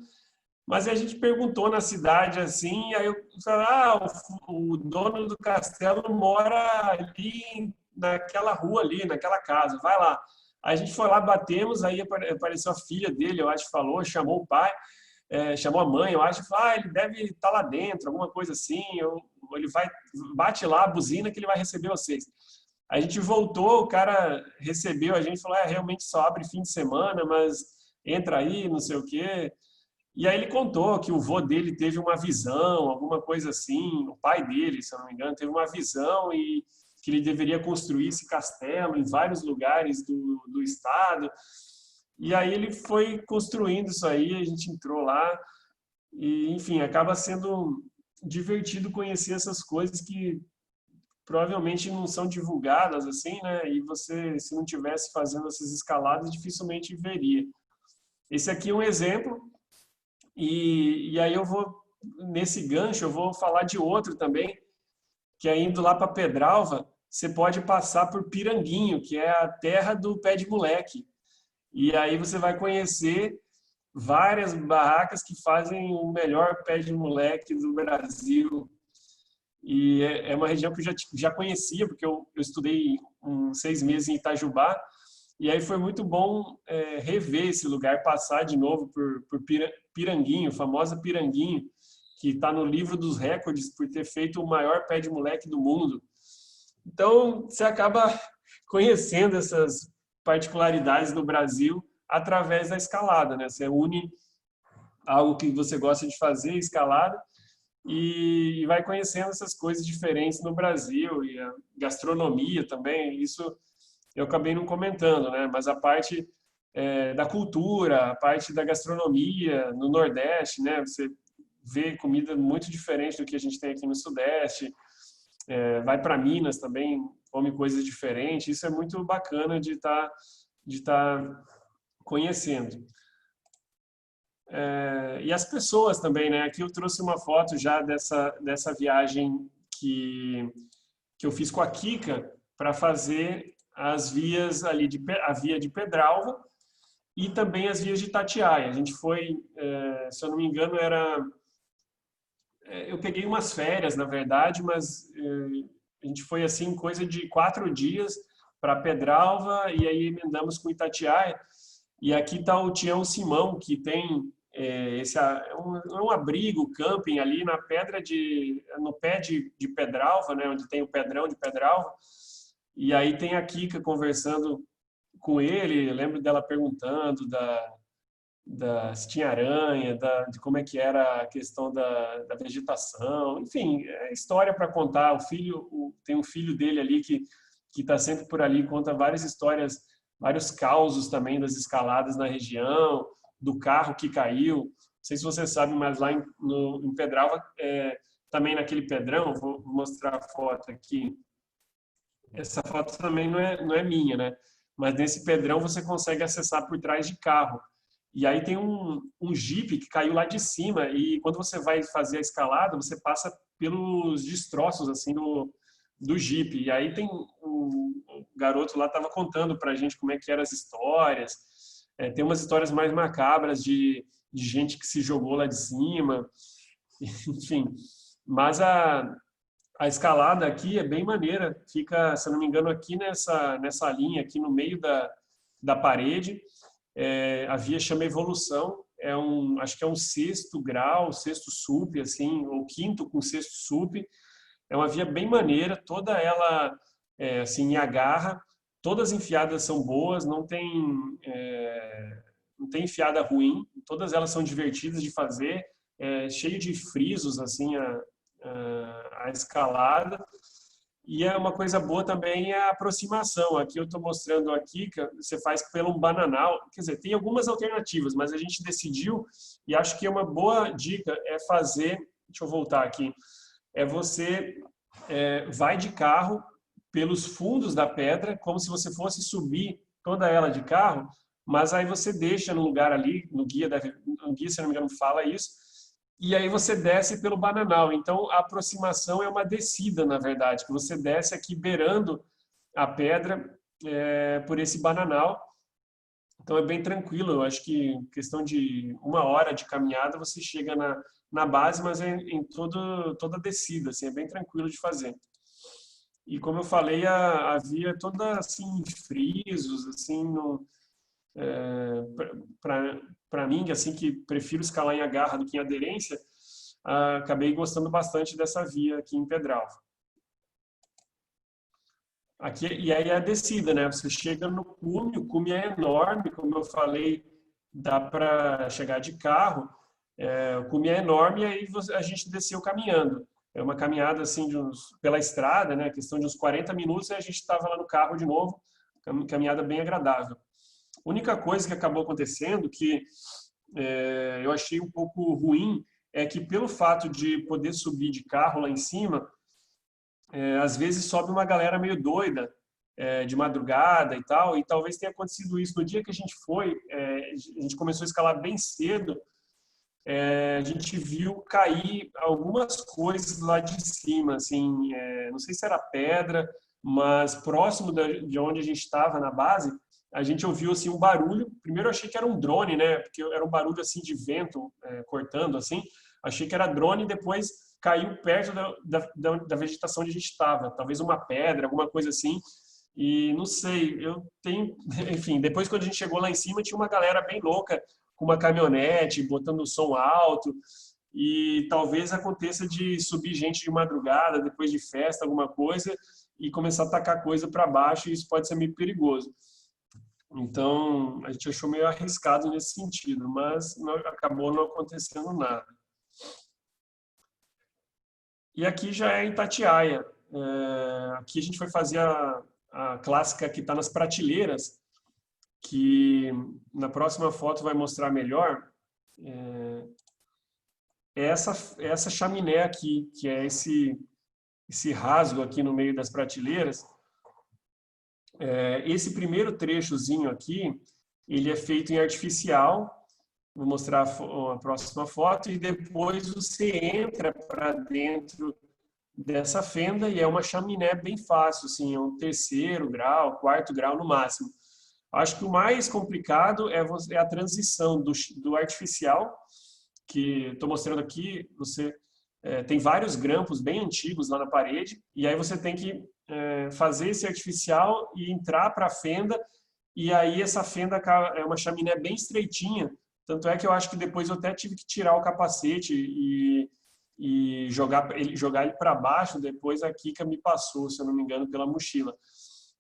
Mas a gente perguntou na cidade assim, aí eu falei, o dono do castelo mora ali naquela rua ali, naquela casa, vai lá. Aí a gente foi lá, batemos, aí apareceu a filha dele, eu acho, falou, chamou o pai, chamou a mãe, eu acho, falou, ele deve estar lá bentro, alguma coisa assim, ele bate lá a buzina que ele vai receber vocês. A gente voltou, o cara recebeu a gente, falou, realmente só abre fim de semana, mas entra aí, não sei o quê. E aí ele contou que o vô dele teve uma visão, alguma coisa assim, o pai dele, se eu não me engano, teve uma visão e que ele deveria construir esse castelo em vários lugares do estado. E aí ele foi construindo isso aí, a gente entrou lá e, enfim, acaba sendo divertido conhecer essas coisas que provavelmente não são divulgadas assim, né? E você, se não tivesse fazendo essas escaladas, dificilmente veria. Esse aqui é um exemplo. E aí eu vou, nesse gancho, eu vou falar de outro também, que é indo lá para Pedralva, você pode passar por Piranguinho, que é a terra do pé de moleque. E aí você vai conhecer várias barracas que fazem o melhor pé de moleque do Brasil. E é uma região que eu já conhecia, porque eu estudei 6 meses em Itajubá, e aí foi muito bom rever esse lugar, passar de novo por Piranguinho, famosa Piranguinho, que está no livro dos recordes por ter feito o maior pé de moleque do mundo. Então, você acaba conhecendo essas particularidades do Brasil através da escalada, né? Você une algo que você gosta de fazer, escalada, e vai conhecendo essas coisas diferentes no Brasil, e a gastronomia também, isso eu acabei não comentando, né? Mas a parte da cultura, a parte da gastronomia no Nordeste, né? Você vê comida muito diferente do que a gente tem aqui no Sudeste, vai para Minas também, come coisas diferentes, isso é muito bacana de estar conhecendo. E as pessoas também, né? Aqui eu trouxe uma foto já dessa viagem que eu fiz com a Kika para fazer as vias ali, a via de Pedralva e também as vias de Itatiaia. A gente foi, se eu não me engano, eu peguei umas férias, na verdade, mas a gente foi assim, coisa de 4 dias para Pedralva e aí emendamos com Itatiaia. E aqui está o Tião Simão, que tem um abrigo, camping ali no pé de Pedralva, né, onde tem o Pedrão de Pedralva. E aí tem a Kika conversando com ele, eu lembro dela perguntando se tinha aranha, de como é que era a questão da vegetação, enfim, é história para contar. Tem um filho dele ali que está sempre por ali, conta várias histórias, vários causos também das escaladas na região, do carro que caiu. Não sei se você sabe, mas lá em Pedralva, também naquele Pedrão, vou mostrar a foto aqui. Essa foto também não é minha, né? Mas nesse Pedrão você consegue acessar por trás de carro. E aí tem um Jeep que caiu lá de cima e quando você vai fazer a escalada, você passa pelos destroços assim do Jeep. E aí tem o garoto lá estava contando pra gente como é que eram as histórias. Tem umas histórias mais macabras de gente que se jogou lá de cima. Enfim, mas a escalada aqui é bem maneira. Fica, se eu não me engano, aqui nessa linha, aqui no meio da parede. A via chama Evolução. Acho que é um 6º grau, 6º SUP, assim, ou 5º com 6º SUP. É uma via bem maneira, toda ela assim, em agarra. Todas as enfiadas são boas, não tem enfiada ruim. Todas elas são divertidas de fazer, cheio de frisos, assim, a escalada. E uma coisa boa também é a aproximação. Aqui eu estou mostrando aqui que você faz pelo bananal. Quer dizer, tem algumas alternativas, mas a gente decidiu, e acho que é uma boa dica, fazer... Deixa eu voltar aqui. Você vai de carro pelos fundos da pedra, como se você fosse subir toda ela de carro, mas aí você deixa no lugar ali, no guia, se não me engano, fala isso, e aí você desce pelo bananal. Então, a aproximação é uma descida, na verdade, que você desce aqui beirando a pedra por esse bananal. Então, é bem tranquilo. Eu acho que em questão de 1 hora de caminhada, você chega na base, mas em toda a descida. Assim, é bem tranquilo de fazer. E, como eu falei, a via é toda assim, em frisos, assim, para mim, assim, que prefiro escalar em agarra do que em aderência, acabei gostando bastante dessa via aqui em Pedralva. Aqui, e aí a descida, né? Você chega no cume, o cume é enorme, como eu falei, dá para chegar de carro. O cume é enorme e aí a gente desceu caminhando. É uma caminhada assim pela estrada, né? Questão de uns 40 minutos e a gente estava lá no carro de novo. Caminhada bem agradável. A única coisa que acabou acontecendo que eu achei um pouco ruim é que pelo fato de poder subir de carro lá em cima, às vezes sobe uma galera meio doida de madrugada e talvez tenha acontecido isso. No dia que a gente foi, a gente começou a escalar bem cedo, a gente viu cair algumas coisas lá de cima, assim, não sei se era pedra, mas próximo de onde a gente estava na base, a gente ouviu assim um barulho. Primeiro eu achei que era um drone, né? Porque era um barulho assim de vento cortando assim. Achei que era drone e depois caiu perto da vegetação onde a gente estava, talvez uma pedra, alguma coisa assim. E não sei, enfim, depois quando a gente chegou lá em cima tinha uma galera bem louca com uma caminhonete, botando o som alto, e talvez aconteça de subir gente de madrugada, depois de festa, alguma coisa, e começar a tacar coisa para baixo, e isso pode ser meio perigoso. Então, a gente achou meio arriscado nesse sentido, mas acabou não acontecendo nada. E aqui já é Itatiaia. Aqui a gente foi fazer a clássica que está nas prateleiras, que na próxima foto vai mostrar melhor. Essa chaminé aqui, que é esse rasgo aqui no meio das prateleiras. Esse primeiro trechozinho aqui, ele é feito em artificial. Vou mostrar a próxima foto e depois você entra para dentro dessa fenda e é uma chaminé bem fácil, assim, é um 3º grau, 4º grau no máximo. Acho que o mais complicado é a transição do artificial, que estou mostrando aqui. Você tem vários grampos bem antigos lá na parede e aí você tem que fazer esse artificial e entrar para a fenda, e aí essa fenda é uma chaminé bem estreitinha, tanto é que eu acho que depois eu até tive que tirar o capacete e jogar ele para baixo. Depois a Kika me passou, se eu não me engano, pela mochila.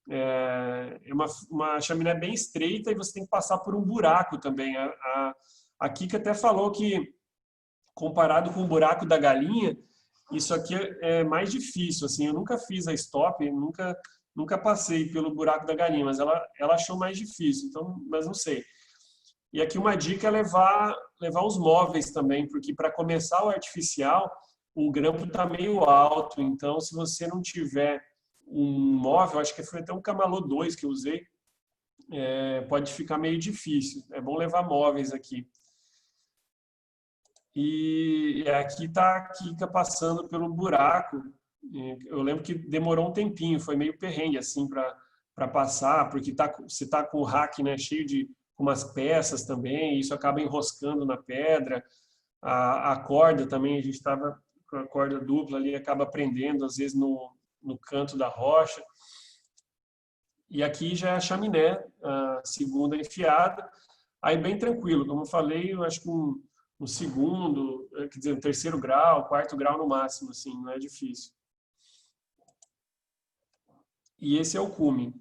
É uma chaminé bem estreita e você tem que passar por um buraco também. A Kika até falou que, comparado com o buraco da galinha, isso aqui é mais difícil. Assim, eu nunca fiz a stop, nunca passei pelo buraco da galinha, mas ela achou mais difícil, então, mas não sei. E aqui uma dica é levar os móveis também, porque para começar o artificial, o grampo está meio alto, então se você não tiver um móvel, acho que foi até um Camalô 2 que eu usei, pode ficar meio difícil. É bom levar móveis aqui. E aqui está a Kika passando pelo buraco. Eu lembro que demorou um tempinho, foi meio perrengue assim para passar, porque você está com o rack, né, cheio de umas peças também, e isso acaba enroscando na pedra. A corda também, a gente estava com a corda dupla ali, acaba prendendo às vezes no canto da rocha. E aqui já é a chaminé, a segunda enfiada, aí bem tranquilo, como eu falei, eu acho que um 2º, quer dizer, um 3º grau, 4º grau no máximo, assim, não é difícil. E esse é o cume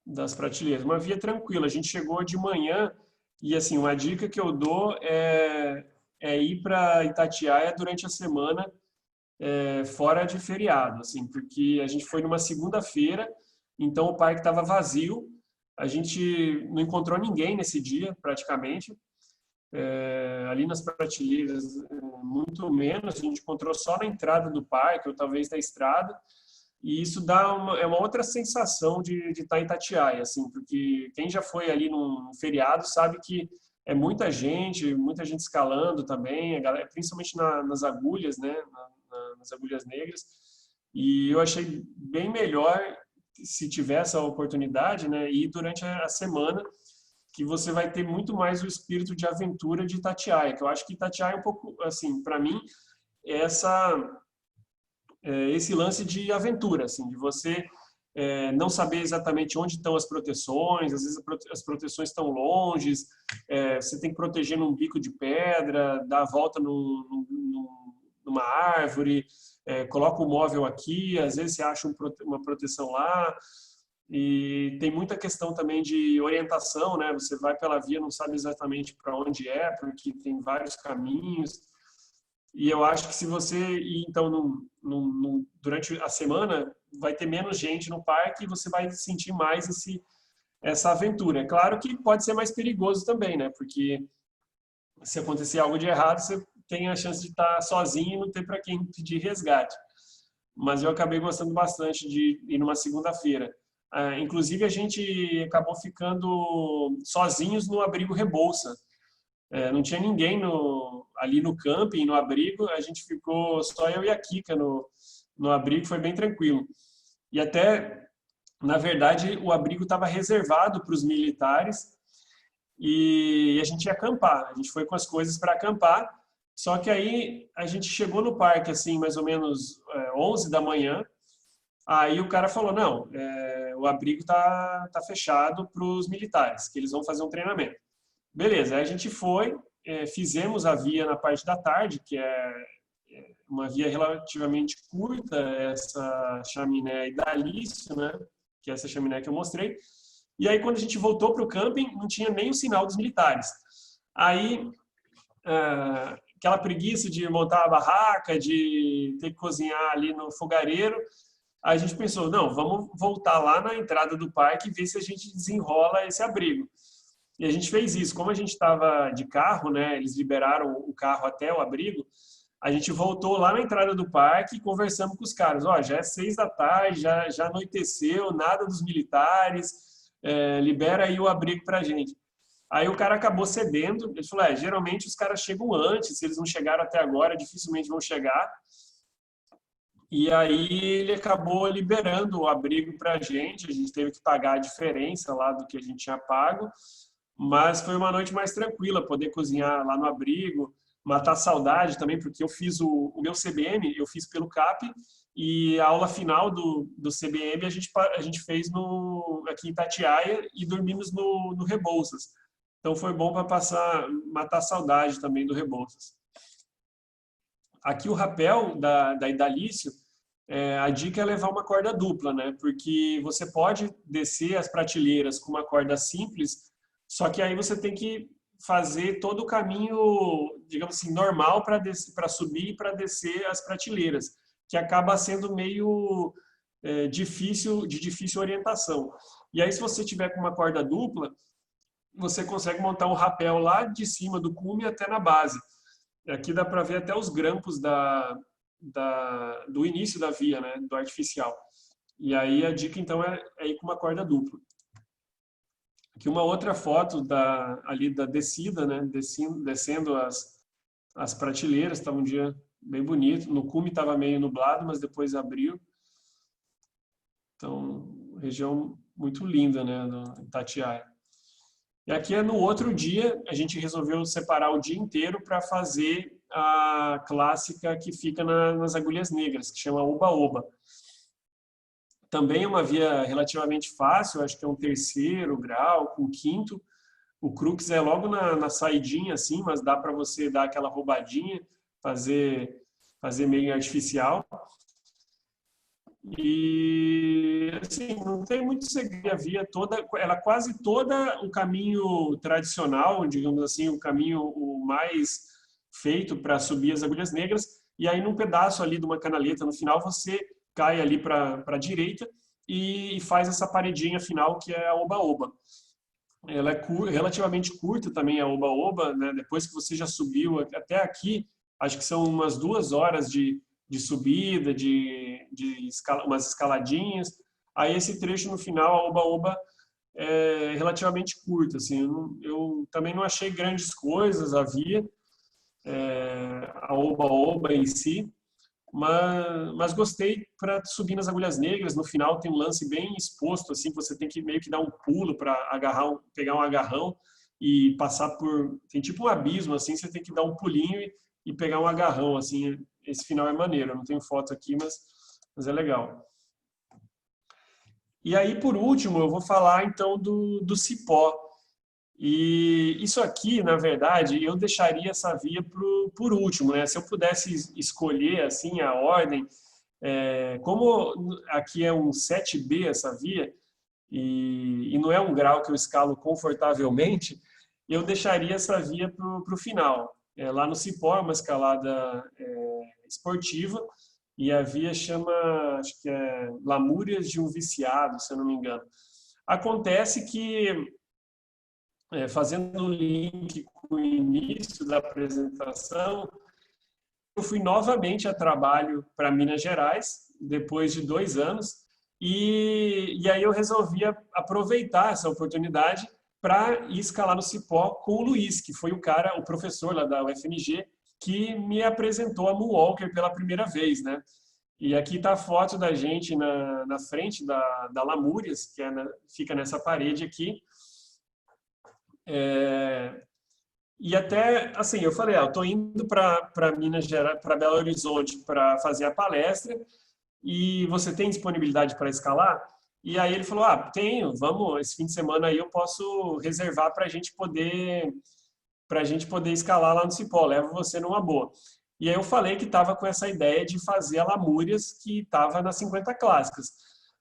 das prateleiras. Uma via tranquila, a gente chegou de manhã e, assim, uma dica que eu dou é ir para Itatiaia durante a semana, fora de feriado, assim, porque a gente foi numa segunda-feira, então o parque estava vazio, a gente não encontrou ninguém nesse dia, praticamente. Ali nas prateleiras, muito menos, a gente encontrou só na entrada do parque, ou talvez na estrada, e isso dá uma outra sensação de estar em Itatiaia, assim, porque quem já foi ali num feriado sabe que é muita gente escalando também, a galera, principalmente nas agulhas, né, nas agulhas negras, e eu achei bem melhor, se tiver essa oportunidade, né, ir durante a semana, que você vai ter muito mais o espírito de aventura de Itatiaia, que eu acho que Itatiaia é um pouco, assim, para mim, esse lance de aventura, assim, de você não saber exatamente onde estão as proteções, às vezes as proteções estão longe, você tem que proteger num bico de pedra, dar a volta numa árvore, coloca o móvel aqui, às vezes você acha uma proteção lá. E tem muita questão também de orientação, né? Você vai pela via, não sabe exatamente para onde é, porque tem vários caminhos. E eu acho que se você ir, então, durante a semana, vai ter menos gente no parque e você vai sentir mais essa aventura. É claro que pode ser mais perigoso também, né? Porque se acontecer algo de errado, você tem a chance de estar sozinho e não ter para quem pedir resgate. Mas eu acabei gostando bastante de ir numa segunda-feira. Inclusive, a gente acabou ficando sozinhos no abrigo Rebouça. Não tinha ninguém ali no camping, no abrigo. A gente ficou só eu e a Kika no abrigo, foi bem tranquilo. E até, na verdade, o abrigo estava reservado para os militares e a gente ia acampar. A gente foi com as coisas para acampar, só que aí a gente chegou no parque, assim, mais ou menos 11 da manhã. Aí o cara falou, não, o abrigo tá fechado para os militares, que eles vão fazer um treinamento. Beleza, aí a gente foi, fizemos a via na parte da tarde, que é uma via relativamente curta, essa chaminé Idalício, né, que é essa chaminé que eu mostrei. E aí quando a gente voltou para o camping, não tinha nem o sinal dos militares. Aí, aquela preguiça de montar a barraca, de ter que cozinhar ali no fogareiro, a gente pensou, não, vamos voltar lá na entrada do parque e ver se a gente desenrola esse abrigo. E a gente fez isso. Como a gente estava de carro, né, eles liberaram o carro até o abrigo, a gente voltou lá na entrada do parque e conversamos com os caras. Já é 6 da tarde, já anoiteceu, nada dos militares, libera aí o abrigo para a gente. Aí o cara acabou cedendo, ele falou, geralmente os caras chegam antes, se eles não chegaram até agora, dificilmente vão chegar. E aí ele acabou liberando o abrigo para a gente teve que pagar a diferença lá do que a gente tinha pago, mas foi uma noite mais tranquila, poder cozinhar lá no abrigo, matar saudade também, porque eu fiz o meu CBM, eu fiz pelo CAP, e a aula final do CBM a gente fez aqui em Itatiaia e dormimos no Rebouças. Então foi bom para matar saudade também do Rebouças. Aqui o rapel da Idalício, a dica é levar uma corda dupla, né? Porque você pode descer as prateleiras com uma corda simples, só que aí você tem que fazer todo o caminho, digamos assim, normal para subir e para descer as prateleiras, que acaba sendo meio de difícil orientação. E aí, se você tiver com uma corda dupla, você consegue montar um rapel lá de cima do cume até na base. Aqui dá para ver até os grampos do início da via, né, do artificial. E aí a dica, então, é ir com uma corda dupla. Aqui uma outra foto ali da descida, né, descendo as prateleiras, estava um dia bem bonito. No cume estava meio nublado, mas depois abriu. Então, região muito linda, né, do Itatiaia. E aqui no outro dia, a gente resolveu separar o dia inteiro para fazer a clássica que fica nas Agulhas Negras, que chama Oba-Oba. Também é uma via relativamente fácil, acho que é um 3º grau, com 5º. O crux é logo na saidinha, assim, mas dá para você dar aquela roubadinha, fazer meio artificial. E, assim, não tem muito segredo. A via toda, ela quase toda o caminho tradicional, digamos assim, o caminho o mais feito para subir as Agulhas Negras, e aí num pedaço ali de uma canaleta no final você cai ali para a direita e faz essa paredinha final que é a Oba-Oba. Ela é relativamente curta também, a Oba-Oba, né? Depois que você já subiu até aqui, acho que são umas 2 horas de subida, umas escaladinhas. Aí esse trecho no final, a Oba-Oba, é relativamente curto. Assim, eu também não achei grandes coisas, havia a Oba-Oba em si, mas gostei para subir nas Agulhas Negras. No final tem um lance bem exposto, assim, você tem que meio que dar um pulo para pegar um agarrão e passar por... Tem tipo um abismo, assim, você tem que dar um pulinho e pegar um agarrão, assim. Esse final é maneiro, eu não tenho foto aqui, mas é legal. E aí, por último, eu vou falar então do cipó. E isso aqui, na verdade, eu deixaria essa via por último, né? Se eu pudesse escolher assim a ordem, como aqui é um 7B essa via, e não é um grau que eu escalo confortavelmente, eu deixaria essa via para o final. Lá no Cipó, é uma escalada esportiva, e a via chama, acho que é Lamúrias de um Viciado, se eu não me engano. Acontece que, fazendo um link com o início da apresentação, eu fui novamente a trabalho para Minas Gerais, depois de 2 anos, e aí eu resolvi aproveitar essa oportunidade para ir escalar no Cipó com o Luiz, que foi o professor lá da UFMG, que me apresentou a Moonwalker pela primeira vez, né? E aqui está a foto da gente na frente da Lamúrias, que fica nessa parede aqui. E até, assim, eu falei, eu estou indo para Minas Gerais, para Belo Horizonte, para fazer a palestra, e você tem disponibilidade para escalar? E aí ele falou, tenho, vamos, esse fim de semana aí eu posso reservar para a gente poder escalar lá no Cipó, levo você numa boa. E aí eu falei que estava com essa ideia de fazer a Lamúrias, que estava nas 50 clássicas.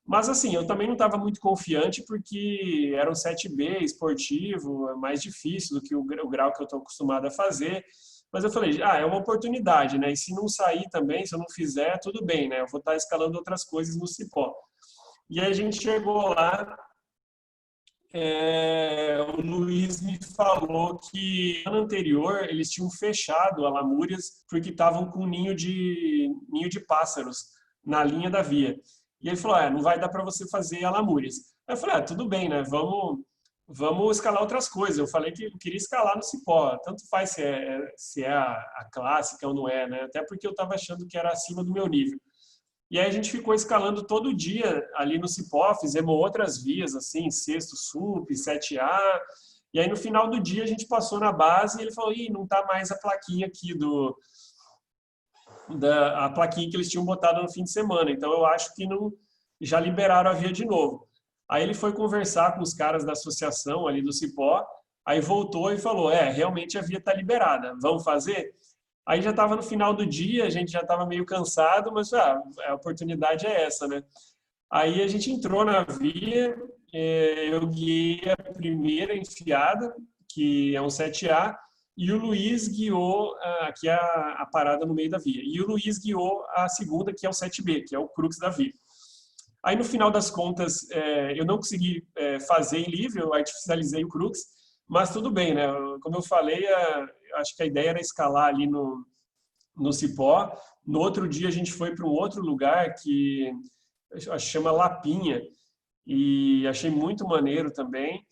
Mas assim, eu também não estava muito confiante, porque era um 7B esportivo, é mais difícil do que o grau que eu estou acostumado a fazer. Mas eu falei, é uma oportunidade, né? E se não sair também, se eu não fizer, tudo bem, né? Eu vou estar escalando outras coisas no Cipó. E aí a gente chegou lá, o Luiz me falou que no ano anterior eles tinham fechado a Lamúrias porque estavam com ninho de pássaros na linha da via. E ele falou, não vai dar para você fazer a Lamúrias. Aí eu falei, tudo bem, né? Vamos escalar outras coisas. Eu falei que eu queria escalar no Cipó. Tanto faz se é a clássica ou não é, né? Até porque eu estava achando que era acima do meu nível. E aí a gente ficou escalando todo dia ali no Cipó, fizemos outras vias, assim, sexto sup, 7A. E aí no final do dia a gente passou na base e ele falou, não tá mais a plaquinha aqui a plaquinha que eles tinham botado no fim de semana. Então eu acho que já liberaram a via de novo. Aí ele foi conversar com os caras da associação ali do Cipó, aí voltou e falou, realmente a via está liberada, vamos fazer? Aí já estava no final do dia, a gente já estava meio cansado, mas a oportunidade é essa, né? Aí a gente entrou na via, eu guiei a primeira enfiada, que é um 7A, e o Luiz guiou, aqui a parada no meio da via, e o Luiz guiou a segunda, que é o 7B, que é o crux da via. Aí, no final das contas, eu não consegui fazer em livre, eu artificializei o crux, mas tudo bem, né? Como eu falei, acho que a ideia era escalar ali no Cipó. No outro dia, a gente foi para um outro lugar que chama Lapinha, e achei muito maneiro também.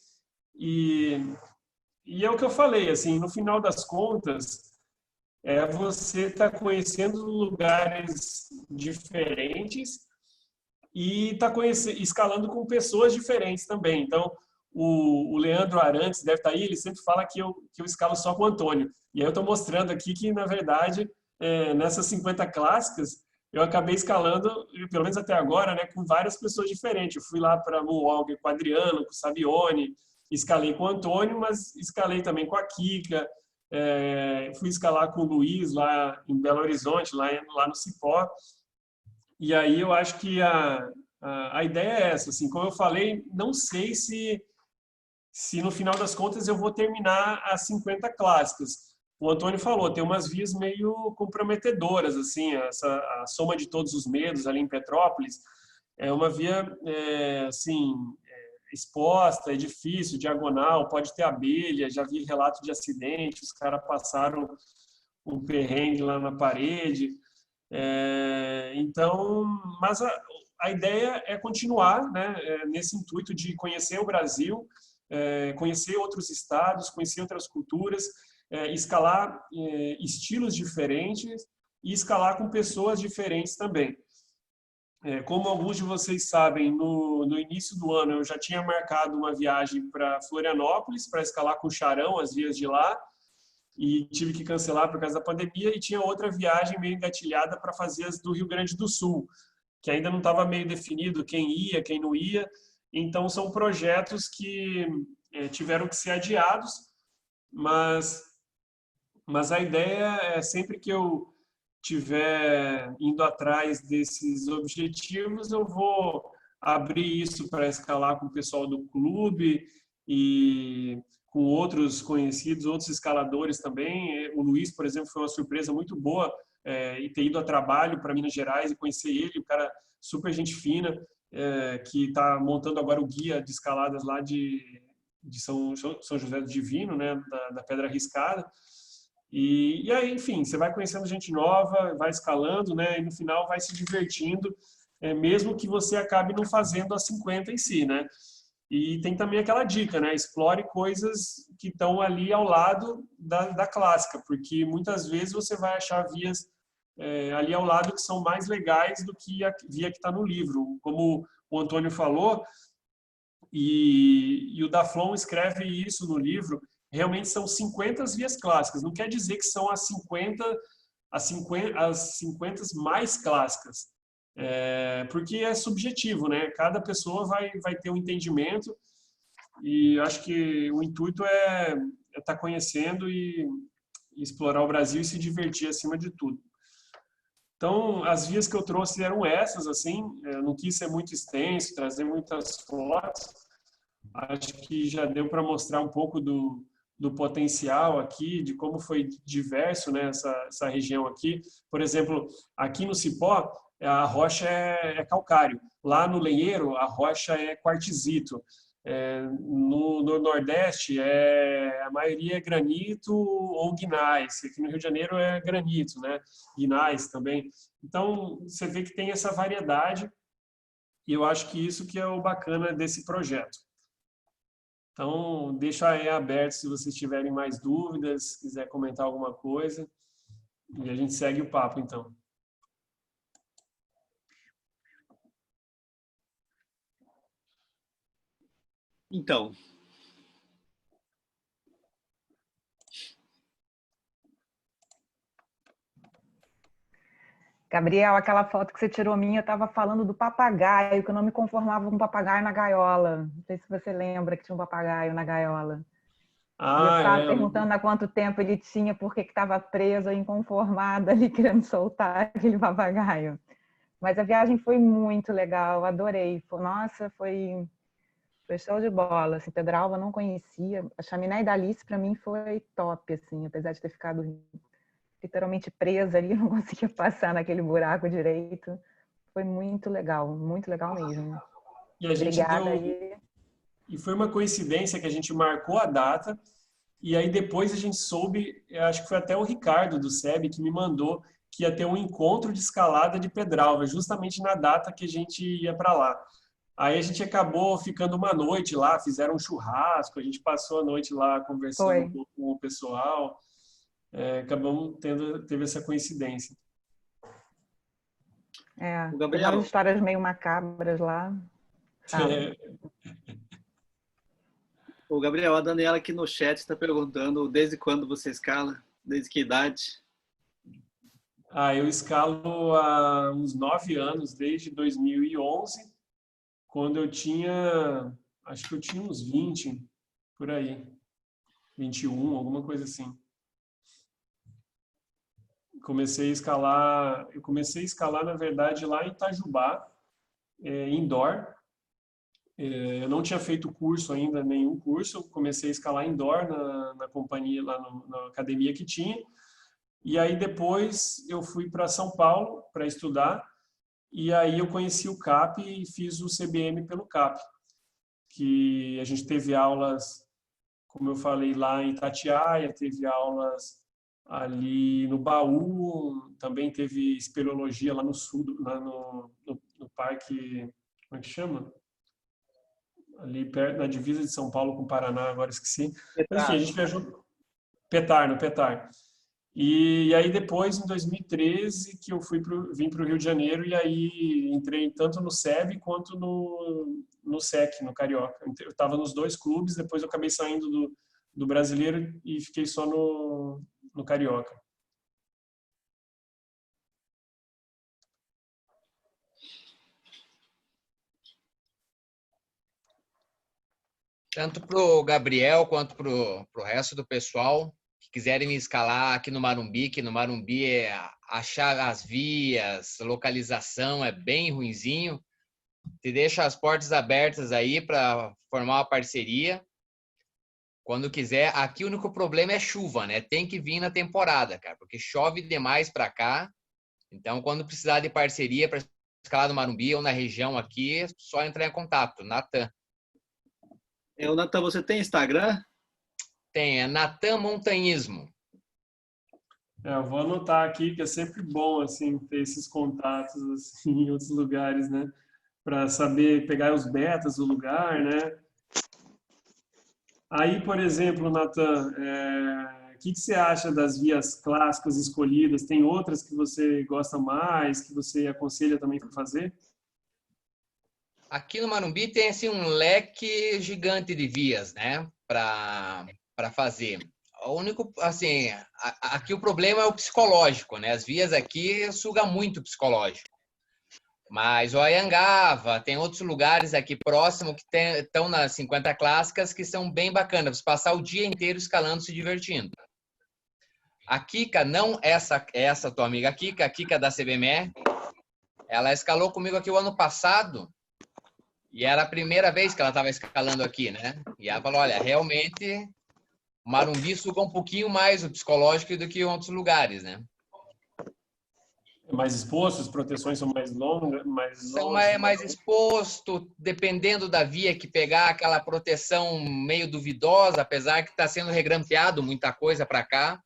E é o que eu falei, assim, no final das contas, você está conhecendo lugares diferentes e está escalando com pessoas diferentes também. Então, o Leandro Arantes deve estar aí, ele sempre fala que eu escalo só com o Antônio. E aí eu estou mostrando aqui que, na verdade, nessas 50 clássicas, eu acabei escalando, pelo menos até agora, né, com várias pessoas diferentes. Eu fui lá para Moonwalker com o Adriano, com o Savione, escalei com o Antônio, mas escalei também com a Kika, fui escalar com o Luiz lá em Belo Horizonte, lá no Cipó. E aí eu acho que a ideia é essa, assim, como eu falei, não sei se no final das contas eu vou terminar as 50 clássicas. O Antônio falou, tem umas vias meio comprometedoras, assim, a soma de todos os medos ali em Petrópolis, é uma via, assim, exposta, é difícil, diagonal, pode ter abelha, já vi relato de acidente, os caras passaram um perrengue lá na parede. Então, mas a ideia é continuar, né, nesse intuito de conhecer o Brasil, conhecer outros estados, conhecer outras culturas, escalar estilos diferentes e escalar com pessoas diferentes também. Como alguns de vocês sabem, no início do ano eu já tinha marcado uma viagem para Florianópolis para escalar com o Charão, as vias de lá, e tive que cancelar por causa da pandemia, e tinha outra viagem meio engatilhada para fazer as do Rio Grande do Sul, que ainda não estava meio definido quem ia, quem não ia. Então, são projetos que tiveram que ser adiados, mas a ideia é sempre que eu tiver indo atrás desses objetivos, eu vou abrir isso para escalar com o pessoal do clube e com outros conhecidos, outros escaladores também. O Luiz, por exemplo, foi uma surpresa muito boa, e ter ido a trabalho para Minas Gerais e conhecer ele, um cara super gente fina, que está montando agora o guia de escaladas lá de São José do Divino, né, da Pedra Arriscada. E aí, enfim, você vai conhecendo gente nova, vai escalando, né? E no final vai se divertindo, mesmo que você acabe não fazendo a 50 em si, né? E tem também aquela dica, né? Explore coisas que estão ali ao lado da clássica, porque muitas vezes você vai achar vias ali ao lado que são mais legais do que a via que está no livro. Como o Antônio falou, e o Daflon escreve isso no livro, realmente são 50 vias clássicas. Não quer dizer que são as 50 mais clássicas, porque é subjetivo, né? Cada pessoa vai ter um entendimento e acho que o intuito é estar conhecendo e explorar o Brasil e se divertir acima de tudo. Então, as vias que eu trouxe eram essas, assim, eu não quis ser muito extenso, trazer muitas fotos. Acho que já deu para mostrar um pouco do potencial aqui, de como foi diverso, né, essa região aqui. Por exemplo, aqui no Cipó, a rocha é calcário. Lá no Lenheiro, a rocha é quartzito. No Nordeste, a maioria é granito ou guinais. Aqui no Rio de Janeiro é granito, né? Guinais também. Então, você vê que tem essa variedade e eu acho que isso que é o bacana desse projeto. Então, deixa aí aberto se vocês tiverem mais dúvidas, quiser comentar alguma coisa. E a gente segue o papo, então. Então, Gabriel, aquela foto que você tirou minha, eu estava falando do papagaio, que eu não me conformava com o papagaio na gaiola. Não sei se você lembra que tinha um papagaio na gaiola. E eu ficava perguntando há quanto tempo ele tinha, por que estava preso, inconformada ali, querendo soltar aquele papagaio. Mas a viagem foi muito legal, adorei. Nossa, foi show de bola. Assim, Pedralva eu não conhecia. A Chaminé da Alice, para mim, foi top, assim, apesar de ter ficado literalmente presa ali, não conseguia passar naquele buraco direito. Foi muito legal mesmo. E a gente Obrigada aí. E foi uma coincidência que a gente marcou a data e aí depois a gente soube, acho que foi até o Ricardo do SEB que me mandou que ia ter um encontro de escalada de Pedralva, justamente na data que a gente ia para lá. Aí a gente acabou ficando uma noite lá, fizeram um churrasco, a gente passou a noite lá conversando com o pessoal. Acabamos teve essa coincidência. o Tem umas histórias meio macabras lá. O Gabriel, a Daniela aqui no chat está perguntando desde quando você escala, desde que idade? Eu escalo há uns 9 anos, desde 2011, quando eu tinha, acho que eu tinha uns 20, por aí, 21, alguma coisa assim. Eu comecei a escalar, na verdade, lá em Itajubá, indoor. Eu não tinha feito curso ainda, nenhum curso, comecei a escalar indoor na companhia, lá na academia que tinha. E aí depois eu fui para São Paulo para estudar, e aí eu conheci o CAP e fiz o CBM pelo CAP, que a gente teve aulas, como eu falei, lá em Itatiaia, teve aulas ali no Baú, também teve espeleologia lá no sul, lá no parque, como é que chama? Ali perto, na divisa de São Paulo com o Paraná, agora esqueci. Mas, enfim, a gente viajou Petar, no Petar. E aí depois, em 2013, que eu vim para o Rio de Janeiro e aí entrei tanto no SEB quanto no SEC, no Carioca. Eu estava nos dois clubes, depois eu acabei saindo do Brasileiro e fiquei só no Carioca. Tanto para o Gabriel quanto para o resto do pessoal que quiserem me escalar aqui no Marumbi, que no Marumbi achar as vias, localização é bem ruinzinho. Te deixo as portas abertas aí para formar uma parceria. Quando quiser, aqui o único problema é chuva, né? Tem que vir na temporada, cara, porque chove demais para cá. Então, quando precisar de parceria para escalar no Marumbi ou na região aqui, é só entrar em contato. Natan. Natan, você tem Instagram? Tem, é Natan Montanhismo. Eu vou anotar aqui, que é sempre bom, assim, ter esses contatos, assim, em outros lugares, né? Para saber pegar os betas do lugar, né? Aí, por exemplo, Natan, o que você acha das vias clássicas escolhidas? Tem outras que você gosta mais, que você aconselha também para fazer? Aqui no Marumbi tem assim, um leque gigante de vias, né? Para fazer. O único, assim, aqui o problema é o psicológico, né? As vias aqui sugam muito o psicológico. Mas o Anhangava, tem outros lugares aqui próximo que estão nas 50 clássicas que são bem bacanas. Você passar o dia inteiro escalando, se divertindo. A Kika, não essa tua amiga Kika, a Kika da CBME, ela escalou comigo aqui o ano passado e era a primeira vez que ela estava escalando aqui, né? E ela falou, olha, realmente o Marumbi suga um pouquinho mais o psicológico do que em outros lugares, né? É mais exposto, as proteções são mais longas, são mais exposto, dependendo da via que pegar, aquela proteção meio duvidosa, apesar que está sendo regrampeado muita coisa para cá,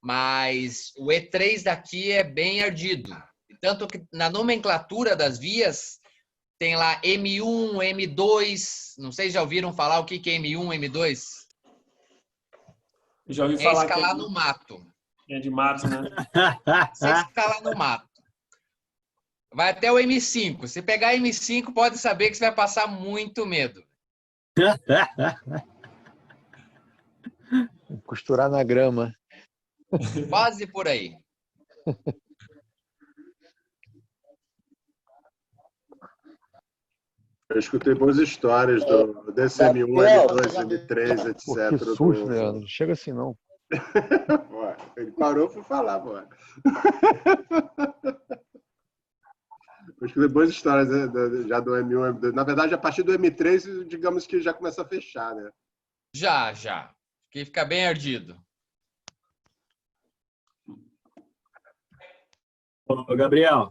mas o E3 daqui é bem ardido. Tanto que na nomenclatura das vias tem lá M1, M2, não sei se já ouviram falar o que é M1, M2? Já ouvi falar escalar que no mato. É de mato, né? Você escalar no mato. Vai até o M5. Se pegar M5, pode saber que você vai passar muito medo. Costurar na grama. Quase por aí. Eu escutei boas histórias desse M1, M2, M3, etc. Pô, que susto, Leandro. Não chega assim, não. Ele parou para falar, pô. Eu escutei boas histórias, né, já do M1, M2. Na verdade, a partir do M3, digamos que já começa a fechar, né? Já. Que fica bem ardido. Ô, Gabriel,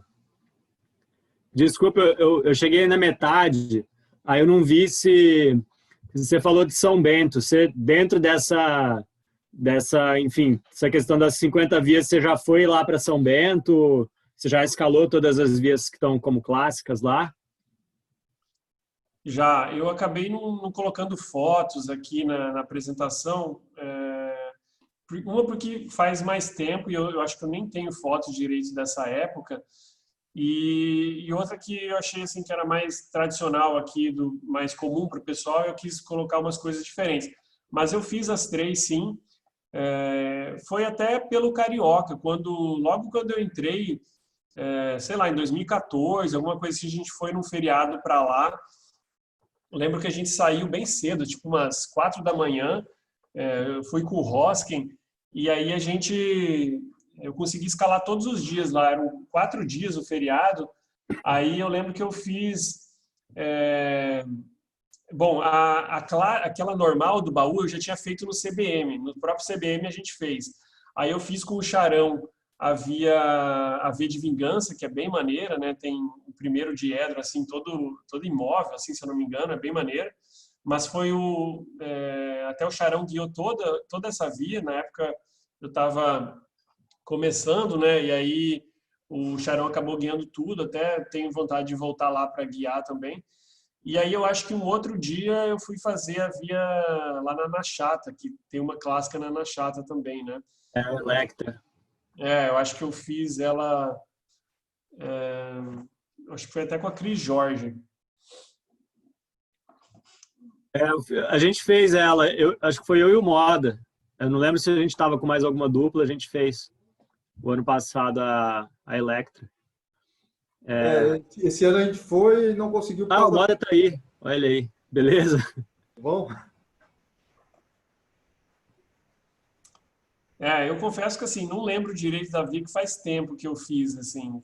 desculpa, eu cheguei na metade, aí eu não vi se você falou de São Bento. Você, dentro dessa, enfim, essa questão das 50 vias, você já foi lá para São Bento? Você já escalou todas as vias que estão como clássicas lá? Já, eu acabei não colocando fotos aqui na apresentação, uma porque faz mais tempo e eu acho que eu nem tenho fotos direito dessa época, e outra que eu achei assim que era mais tradicional aqui, mais comum para o pessoal, eu quis colocar umas coisas diferentes. Mas eu fiz as três, sim. Foi até pelo Carioca, logo quando eu entrei, sei lá, em 2014, alguma coisa assim, a gente foi num feriado para lá. Eu lembro que a gente saiu bem cedo, tipo umas 4 da manhã, eu fui com o Hosken, e aí eu consegui escalar todos os dias lá, eram 4 dias o feriado. Aí eu lembro que eu fiz... Bom, aquela normal do baú eu já tinha feito no CBM, no próprio CBM a gente fez. Aí eu fiz com o Charão a via de Vingança, que é bem maneira, né? Tem o primeiro diedro, assim, todo imóvel, assim, se eu não me engano, é bem maneiro. Mas foi até o Charão guiou toda essa via. Na época eu estava começando, né? E aí o Charão acabou guiando tudo. Até tenho vontade de voltar lá para guiar também. E aí eu acho que um outro dia eu fui fazer a via lá na Nachata, que tem uma clássica na Nachata também, né? Electra. Eu acho que eu fiz ela... acho que foi até com a Cris Jorge. A gente fez ela, acho que foi eu e o Moda. Eu não lembro se a gente estava com mais alguma dupla, a gente fez o ano passado a Electra. Esse ano a gente foi e não conseguiu... O Moda tá aí, olha aí, beleza? Bom? Eu confesso que assim, não lembro direito da via, que faz tempo que eu fiz, assim,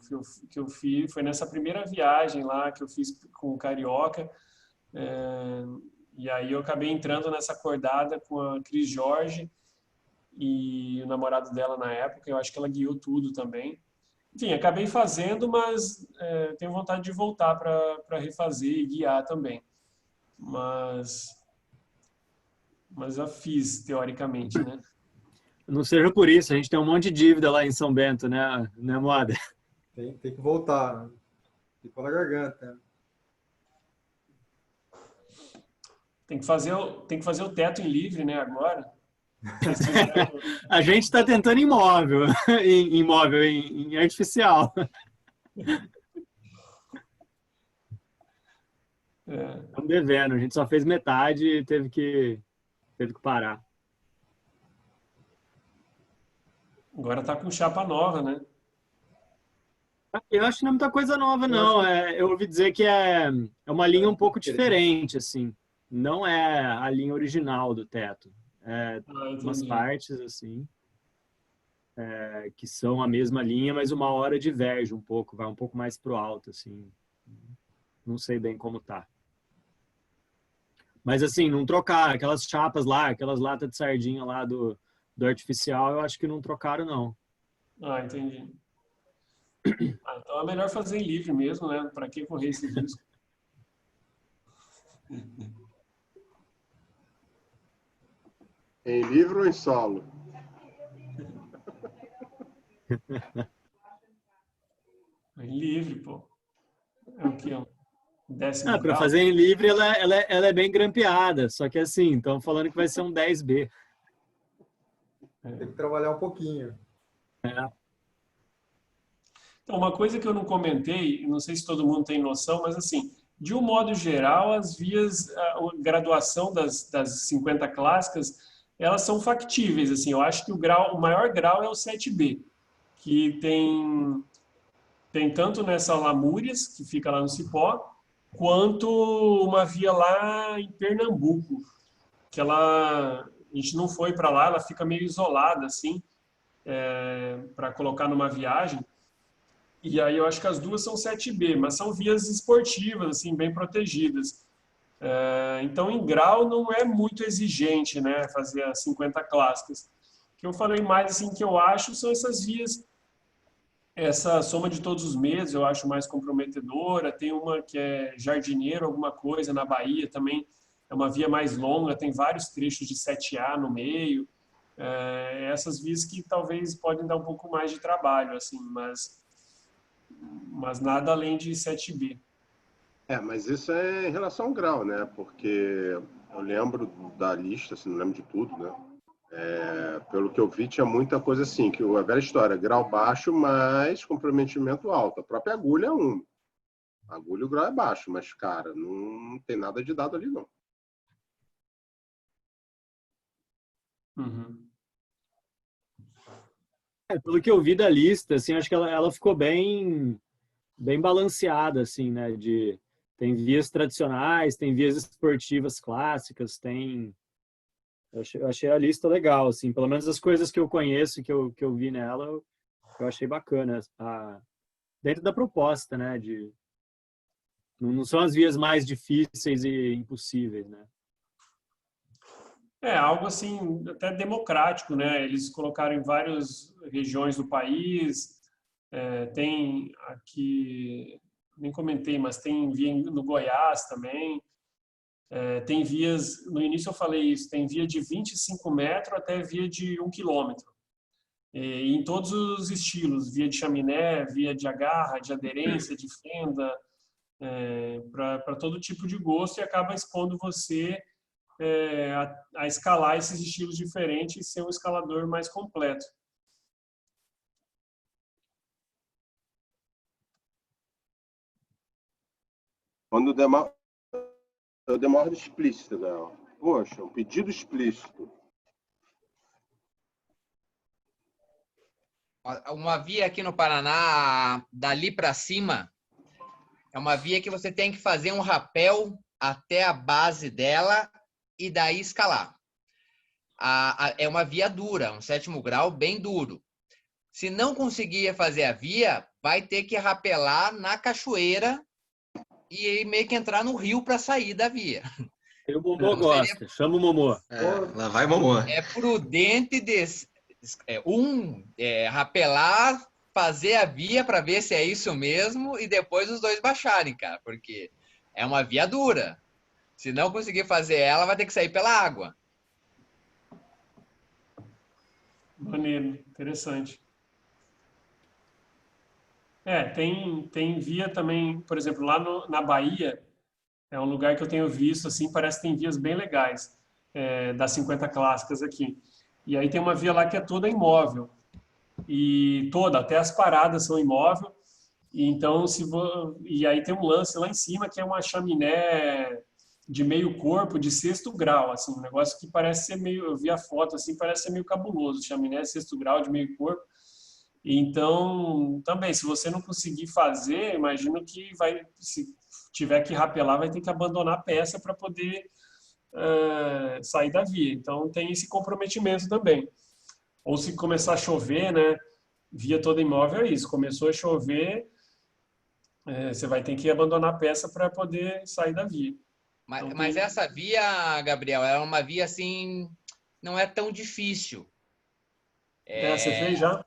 que eu fiz, foi nessa primeira viagem lá que eu fiz com o Carioca, e aí eu acabei entrando nessa acordada com a Cris Jorge e o namorado dela na época, eu acho que ela guiou tudo também. Enfim, acabei fazendo, mas tenho vontade de voltar para refazer e guiar também. Mas já fiz, teoricamente, né? Não seja por isso, a gente tem um monte de dívida lá em São Bento, né, Moada? Tem que voltar. Ficou na garganta. Tem que fazer o teto em livre, né, agora. A gente está tentando imóvel, em artificial. Estamos devendo, a gente só fez metade e teve que parar. Agora tá com chapa nova, né? Eu acho que não é muita coisa nova, não. Eu ouvi dizer que é uma linha um pouco diferente, assim. Não é a linha original do teto. Umas partes, assim, que são a mesma linha, mas uma hora diverge um pouco, vai um pouco mais pro alto, assim. Não sei bem como tá. Mas, assim, não trocar aquelas chapas lá, aquelas latas de sardinha lá do artificial, eu acho que não trocaram, não. Entendi. Então é melhor fazer em livre mesmo, né? Para que correr esse risco? Em livre ou em solo? Em livre, pô. É o quê? Décimo Para grau? fazer em livre, ela é bem grampeada, só que assim, estão falando que vai ser um 10B. Tem que trabalhar um pouquinho. Então, uma coisa que eu não comentei, não sei se todo mundo tem noção, mas assim, de um modo geral, as vias, a graduação das 50 clássicas, elas são factíveis, assim. Eu acho que o maior grau é o 7B, que tem tanto nessa Lamúrias, que fica lá no Cipó, quanto uma via lá em Pernambuco, que a gente não foi para lá, ela fica meio isolada, assim, para colocar numa viagem. E aí eu acho que as duas são 7B, mas são vias esportivas, assim, bem protegidas. Então, em grau, não é muito exigente, né, fazer as 50 clássicas. O que eu falei mais, assim, que eu acho são essas vias, essa soma de todos os meses, eu acho mais comprometedora. Tem uma que é Jardineiro, alguma coisa, na Bahia também, é uma via mais longa, tem vários trechos de 7A no meio. Essas vias que talvez podem dar um pouco mais de trabalho, assim, mas nada além de 7B. Mas isso é em relação ao grau, né? Porque eu lembro da lista, assim, não lembro de tudo, né? Pelo que eu vi, tinha muita coisa assim, que a velha história, grau baixo, mas comprometimento alto. A própria agulha é 1. A agulha, o grau é baixo, mas, cara, não tem nada de dado ali, não. Uhum. Pelo que eu vi da lista, assim, acho que ela ficou bem balanceada, assim, né? Tem vias tradicionais, tem vias esportivas clássicas, Eu achei a lista legal, assim, pelo menos as coisas que eu conheço, que eu vi nela, eu achei bacana. Dentro da proposta, né? Não são as vias mais difíceis e impossíveis, né? Algo assim, até democrático, né? Eles colocaram em várias regiões do país. Tem aqui, nem comentei, mas tem via no Goiás também. Tem vias, no início eu falei isso, tem via de 25 metros até via de 1 quilômetro. E em todos os estilos, via de chaminé, via de agarra, de aderência, de fenda, para todo tipo de gosto, e acaba expondo você a escalar esses estilos diferentes e ser um escalador mais completo. Quando eu dei uma ordem explícita dela. Poxa, um pedido explícito. Uma via aqui no Paraná, dali para cima, é uma via que você tem que fazer um rapel até a base dela e daí escalar. é uma via dura, um 7º grau bem duro. Se não conseguir fazer a via, vai ter que rapelar na cachoeira e meio que entrar no rio para sair da via. E o Momô gosta, chama o Momô. Lá vai Momô. É prudente rapelar, fazer a via para ver se é isso mesmo e depois os dois baixarem, cara, porque é uma via dura. Se não conseguir fazer ela, vai ter que sair pela água. Maneiro, interessante. Tem via também, por exemplo, lá na Bahia, é um lugar que eu tenho visto, assim, parece que tem vias bem legais, das 50 clássicas aqui. E aí tem uma via lá que é toda imóvel, e até as paradas são imóvel, e então, e aí tem um lance lá em cima que é uma chaminé de meio corpo, de 6º grau, assim, um negócio que parece ser meio, eu vi a foto, assim, parece ser meio cabuloso, chaminé 6º grau de meio corpo. Então, também, se você não conseguir fazer, imagino que se tiver que rapelar, vai ter que abandonar a peça para poder sair da via. Então, tem esse comprometimento também. Ou se começar a chover, né? Via toda imóvel é isso. Começou a chover, você vai ter que abandonar a peça para poder sair da via. Mas essa via, Gabriel, é uma via assim, não é tão difícil. Você fez já?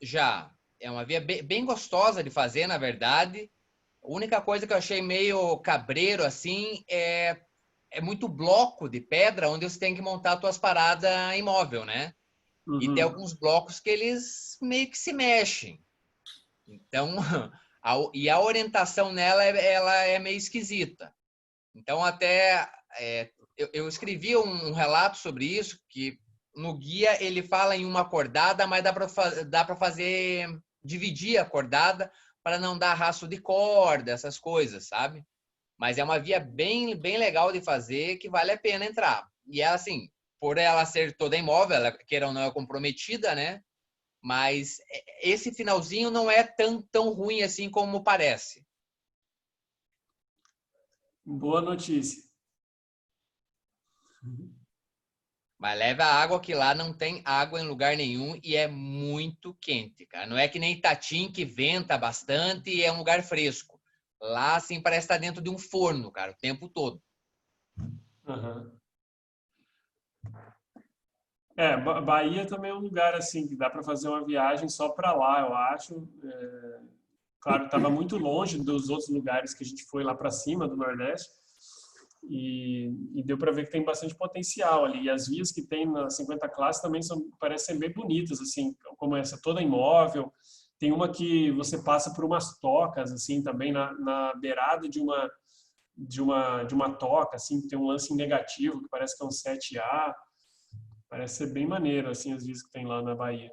Já. É uma via bem gostosa de fazer, na verdade. A única coisa que eu achei meio cabreiro, assim, é muito bloco de pedra onde você tem que montar as suas paradas imóvel, né? Uhum. E tem alguns blocos que eles meio que se mexem. Então, a orientação nela ela é meio esquisita. Então, até eu escrevi um relato sobre isso, que no guia ele fala em uma acordada, mas dá para fazer, dividir a acordada para não dar rastro de corda, essas coisas, sabe? Mas é uma via bem, bem legal de fazer, que vale a pena entrar. E ela, assim, por ela ser toda imóvel, ela, queira ou não, é comprometida, né? Mas esse finalzinho não é tão ruim assim como parece. Boa notícia. Mas leva a água, que lá não tem água em lugar nenhum e é muito quente, cara. Não é que nem Itatim, que venta bastante e é um lugar fresco. Lá, assim, parece estar dentro de um forno, cara, o tempo todo. Uhum. Bahia também é um lugar, assim, que dá para fazer uma viagem só para lá, eu acho. Claro, estava muito longe dos outros lugares que a gente foi lá para cima, do Nordeste. E deu para ver que tem bastante potencial ali. E as vias que tem na 50 classe também parecem bem bonitas, assim, como essa toda imóvel. Tem uma que você passa por umas tocas, assim, também na beirada de uma toca, assim, tem um lance negativo, que parece que é um 7A. Parece ser bem maneiro, assim, as vias que tem lá na Bahia.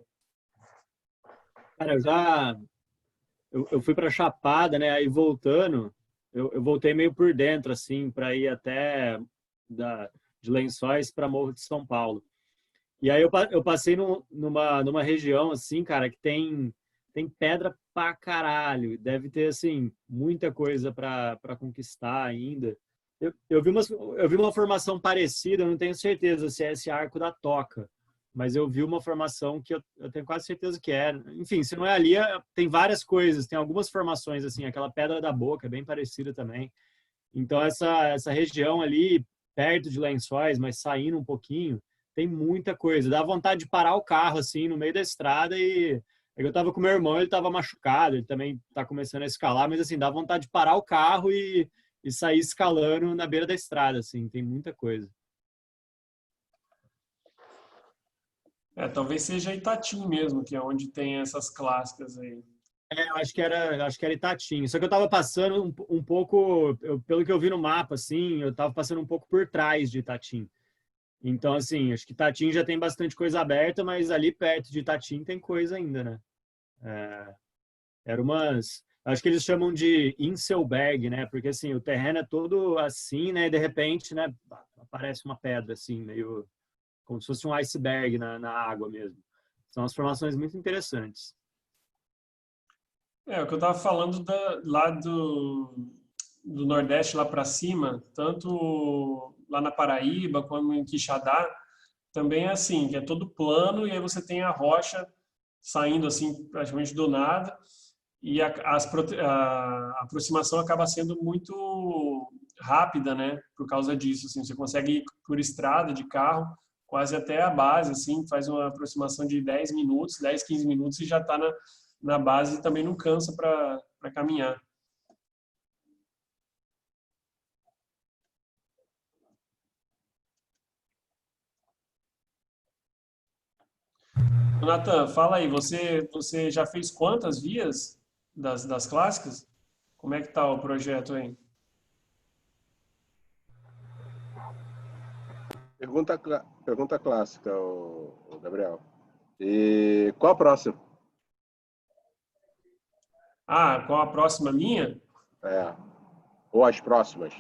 Cara, eu fui para Chapada, né? Aí voltando, eu voltei meio por dentro, assim, para ir até de Lençóis para Morro de São Paulo. E aí eu passei numa região, assim, cara, que tem pedra pra caralho. Deve ter, assim, muita coisa para conquistar ainda. Eu vi uma formação parecida, eu não tenho certeza se é esse Arco da Toca, mas eu vi uma formação que eu tenho quase certeza que é. Enfim, se não é ali, tem várias coisas, tem algumas formações, assim, aquela Pedra da Boca é bem parecida também. Então, essa região ali, perto de Lençóis, mas saindo um pouquinho, tem muita coisa. Dá vontade de parar o carro, assim, no meio da estrada e... Eu tava com meu irmão, ele tava machucado, ele também tá começando a escalar, mas, assim, dá vontade de parar o carro e sair escalando na beira da estrada, assim, tem muita coisa. Talvez seja Itatim mesmo, que é onde tem essas clássicas aí. Eu acho que era Itatim. Só que eu tava passando um pouco, pelo que eu vi no mapa, assim, eu tava passando um pouco por trás de Itatim. Então, assim, acho que Itatim já tem bastante coisa aberta, mas ali perto de Itatim tem coisa ainda, né? Acho que eles chamam de Inselberg, né? Porque, assim, o terreno é todo assim, né? E, de repente, né? Aparece uma pedra, assim, meio como se fosse um iceberg na água mesmo. São as formações muito interessantes. O que eu estava falando lá do Nordeste lá para cima, tanto lá na Paraíba como em Quixadá, também é assim, que é todo plano e aí você tem a rocha saindo assim praticamente do nada e a aproximação acaba sendo muito rápida, né? Por causa disso, assim, você consegue ir por estrada de carro quase até a base, assim, faz uma aproximação de 10 minutos, 10, 15 minutos e já está na base e também não cansa para caminhar. Nathan, fala aí, você já fez quantas vias das clássicas? Como é que tá o projeto aí? Pergunta clássica, o Gabriel. E qual a próxima? Ah, qual a próxima minha? Ou as próximas?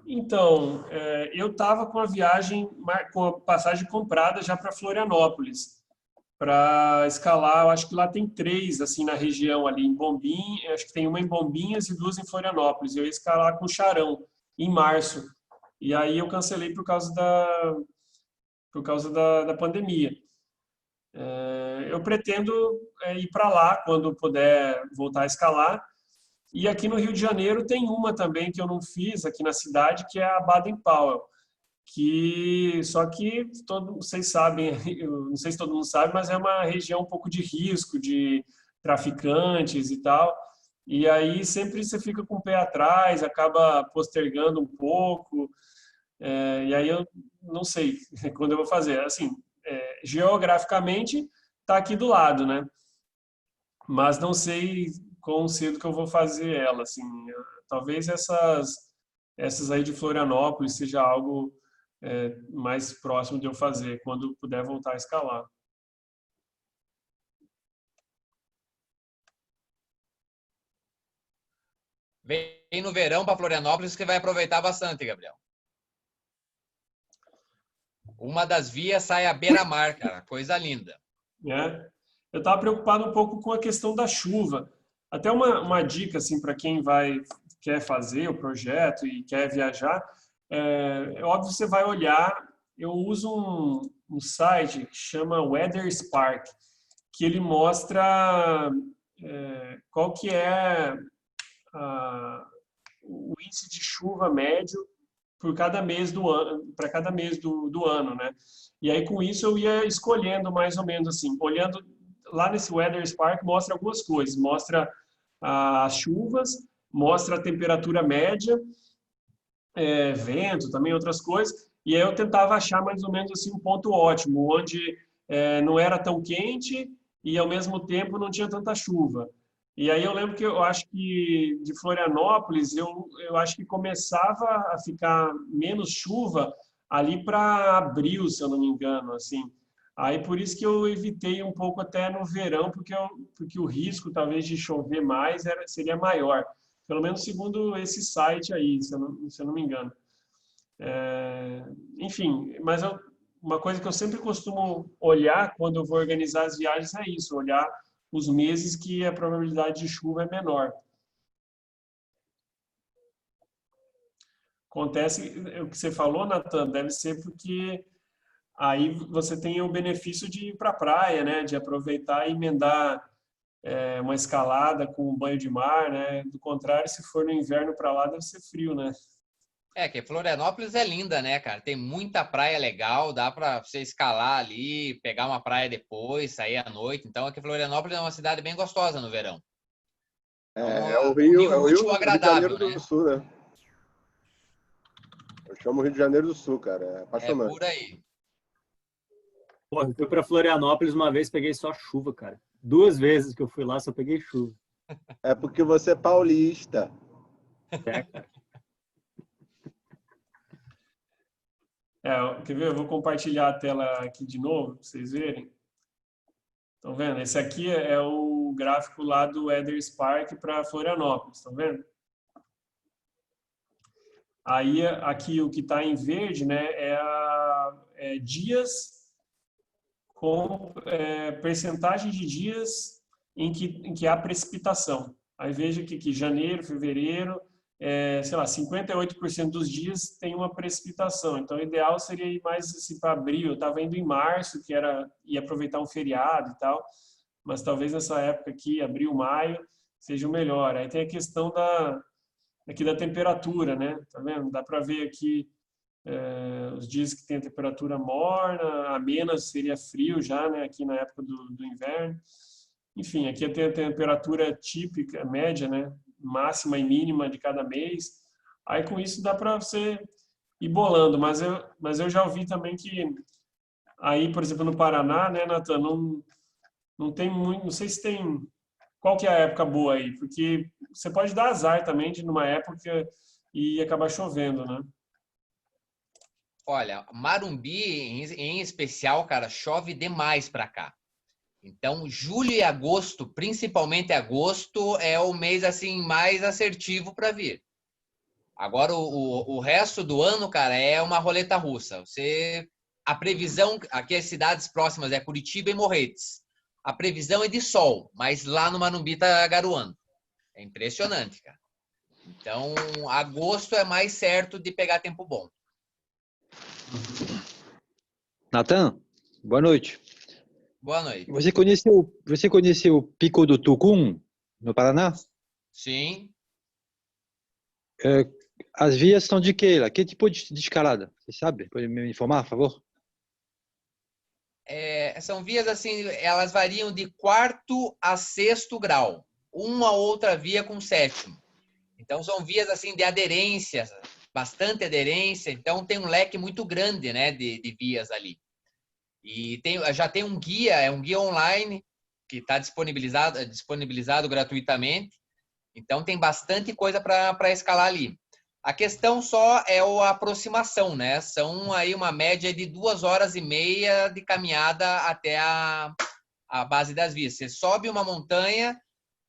Então, eu estava com a viagem, com a passagem comprada já para Florianópolis, para escalar. Eu acho que lá tem 3, assim, na região ali, em Bombim, acho que tem uma em Bombinhas e 2 em Florianópolis. Eu ia escalar com o Charão, em março. E aí eu cancelei por causa da pandemia. Eu pretendo ir para lá quando puder voltar a escalar. E aqui no Rio de Janeiro tem uma também que eu não fiz aqui na cidade, que é a Baden Powell, só que vocês sabem, eu não sei se todo mundo sabe, mas é uma região um pouco de risco, de traficantes e tal. E aí sempre você fica com o pé atrás, acaba postergando um pouco. E aí eu não sei quando eu vou fazer. Assim, geograficamente está aqui do lado, né? Mas não sei quão cedo que eu vou fazer ela, assim. Talvez essas aí de Florianópolis seja algo mais próximo de eu fazer, quando puder voltar a escalar. Vem no verão para Florianópolis que vai aproveitar bastante, Gabriel. Uma das vias sai à beira-mar, cara. Coisa linda. Eu estava preocupado um pouco com a questão da chuva. Até uma dica assim, para quem quer fazer o projeto e quer viajar, é óbvio que você vai olhar. Eu uso um site que chama Weather Spark, que ele mostra qual que é o índice de chuva médio por cada mês do ano, para cada mês do ano, né? E aí com isso eu ia escolhendo mais ou menos assim, olhando lá nesse Weather Spark mostra algumas coisas, mostra as chuvas, mostra a temperatura média, vento, também outras coisas, e aí eu tentava achar mais ou menos assim um ponto ótimo, onde não era tão quente e ao mesmo tempo não tinha tanta chuva. E aí eu lembro que eu acho que de Florianópolis eu acho que começava a ficar menos chuva ali para abril, se eu não me engano, assim. Aí por isso que eu evitei um pouco até no verão, porque o risco talvez de chover mais seria maior. Pelo menos segundo esse site aí, se eu não me engano. Enfim, mas uma coisa que eu sempre costumo olhar quando eu vou organizar as viagens é isso, olhar os meses que a probabilidade de chuva é menor. Acontece, o que você falou, Nathan, deve ser porque aí você tem o benefício de ir para a praia, né? De aproveitar e emendar uma escalada com um banho de mar, né? Do contrário, se for no inverno para lá, deve ser frio, né? Que Florianópolis é linda, né, cara? Tem muita praia legal, dá para você escalar ali, pegar uma praia depois, sair à noite. Então, aqui Florianópolis é uma cidade bem gostosa no verão. O Rio agradável, de Janeiro do Sul, né? Eu chamo Rio de Janeiro do Sul, cara. É apaixonante. É por aí. Pô, eu fui para Florianópolis uma vez, peguei só chuva, cara. 2 vezes que eu fui lá, só peguei chuva. É porque você é paulista. Cara. Quer ver? Eu vou compartilhar a tela aqui de novo, para vocês verem. Estão vendo? Esse aqui é o gráfico lá do Weather Spark para Florianópolis, estão vendo? Aí aqui o que está em verde, né, é dias com percentagem de dias em que há precipitação. Aí veja que janeiro, fevereiro sei lá, 58% dos dias tem uma precipitação. Então, o ideal seria ir mais assim, para abril. Eu estava indo em março, ia aproveitar um feriado e tal, mas talvez nessa época aqui, abril, maio, seja o melhor. Aí tem a questão aqui da temperatura, né? Tá vendo? Dá para ver aqui os dias que tem a temperatura morna, a menos seria frio já, né? Aqui na época do inverno. Enfim, aqui tem a temperatura típica, média, né? Máxima e mínima de cada mês. Aí com isso dá para você ir bolando, mas eu já ouvi também que aí, por exemplo, no Paraná, né, Nathan, não tem muito, não sei se tem, qual que é a época boa aí, porque você pode dar azar também de numa época e acabar chovendo, né? Olha, Marumbi em especial, cara, chove demais para cá. Então, julho e agosto, principalmente agosto, é o mês assim mais assertivo para vir. Agora, o resto do ano, cara, é uma roleta russa. A previsão, aqui as cidades próximas é Curitiba e Morretes. A previsão é de sol, mas lá no Marumbi tá garoando. É impressionante, cara. Então, agosto é mais certo de pegar tempo bom. Nathan, boa noite. Boa noite. Você conheceu o Pico do Tucum, no Paraná? Sim. As vias são de que lá? Que tipo de escalada? Você sabe? Pode me informar, por favor? São vias assim, elas variam de 4º a 6º grau. Uma outra via com 7º. Então, são vias assim de aderência, bastante aderência. Então, tem um leque muito grande, né, de vias ali. E já tem um guia, é um guia online que está disponibilizado gratuitamente. Então, tem bastante coisa para escalar ali. A questão só é a aproximação, né? São aí uma média de 2h30 de caminhada até a base das vias. Você sobe uma montanha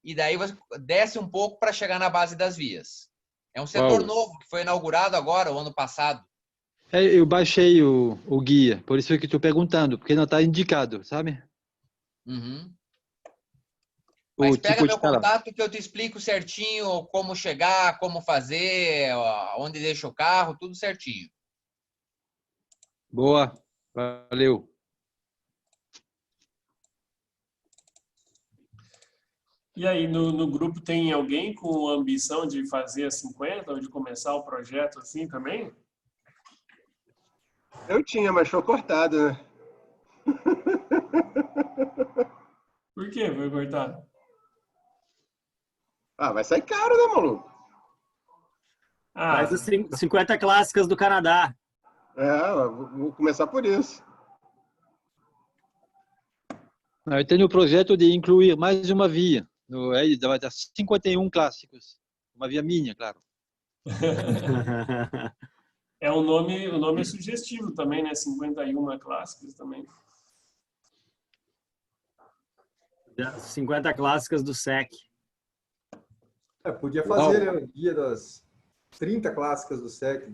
e daí você desce um pouco para chegar na base das vias. É um setor novo que foi inaugurado agora, o ano passado. Eu baixei o guia, por isso que estou perguntando, porque não está indicado, sabe? Uhum. Mas pega tipo de meu escalada. contato que eu te explico certinho como chegar, como fazer, onde deixa o carro, tudo certinho. Boa, valeu. E aí, no grupo tem alguém com a ambição de fazer a 50 ou de começar o projeto assim também? Eu tinha, mas foi cortado, né? Por que foi cortado? Ah, vai sair caro, né, maluco? Faz as 50 clássicas do Canadá. Vou começar por isso. Eu tenho o projeto de incluir mais uma via. Vai dar 51 clássicos. Uma via minha, claro. O nome é sugestivo também, né? 51 clássicas também. 50 clássicas do SEC. Podia fazer, né, o guia das 30 clássicas do SEC.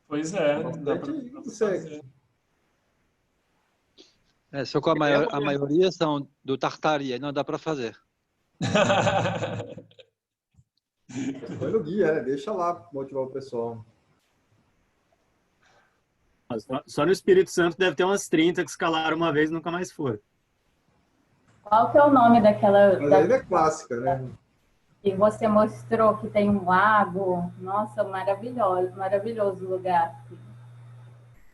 Pois é. Do SEC. Só que a maioria são do Tartari, aí não dá para fazer. Põe no guia, né? Deixa lá motivar o pessoal. Só no Espírito Santo deve ter umas 30 que escalaram uma vez e nunca mais foram. Qual que é o nome daquela... Mas ainda é clássica, né? Que você mostrou que tem um lago. Nossa, maravilhoso lugar.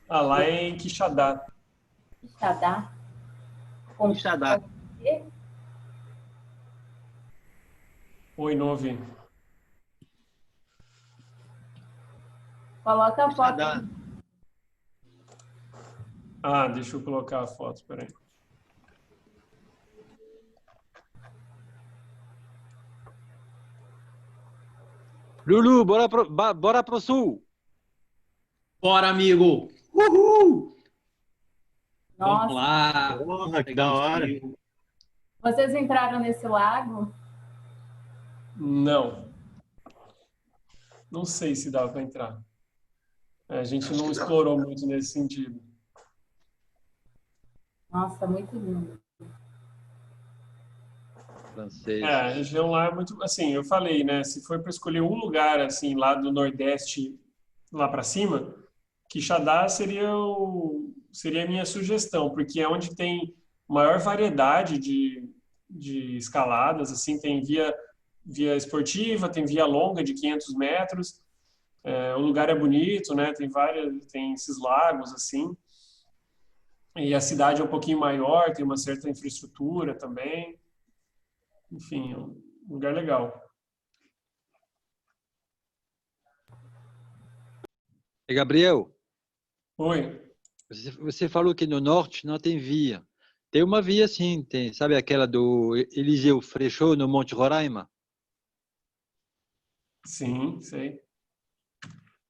Lá é em Quixadá. Quixadá? Quixadá. Oi, não ouvi. Coloca a foto. Deixa eu colocar a foto, espera aí. Lulu, bora pro sul. Bora, amigo. Uhul! Vamos lá. Porra, que da hora. Vocês entraram nesse lago? Não. Não sei se dá para entrar. A gente não explorou muito nesse sentido. Nossa, muito lindo. francês. A região lá é muito, assim, eu falei, né? Se for para escolher um lugar, assim, lá do Nordeste, lá para cima, Quixadá seria a minha sugestão, porque é onde tem maior variedade de escaladas, assim, tem via esportiva, tem via longa de 500 metros, o lugar é bonito, né? Tem esses lagos, assim, e a cidade é um pouquinho maior, tem uma certa infraestrutura também, enfim, é um lugar legal. E Gabriel, Oi. você falou que no norte não tem via. Tem uma via sim, tem, sabe aquela do Eliseu Freixo no Monte Roraima? Sim, sei.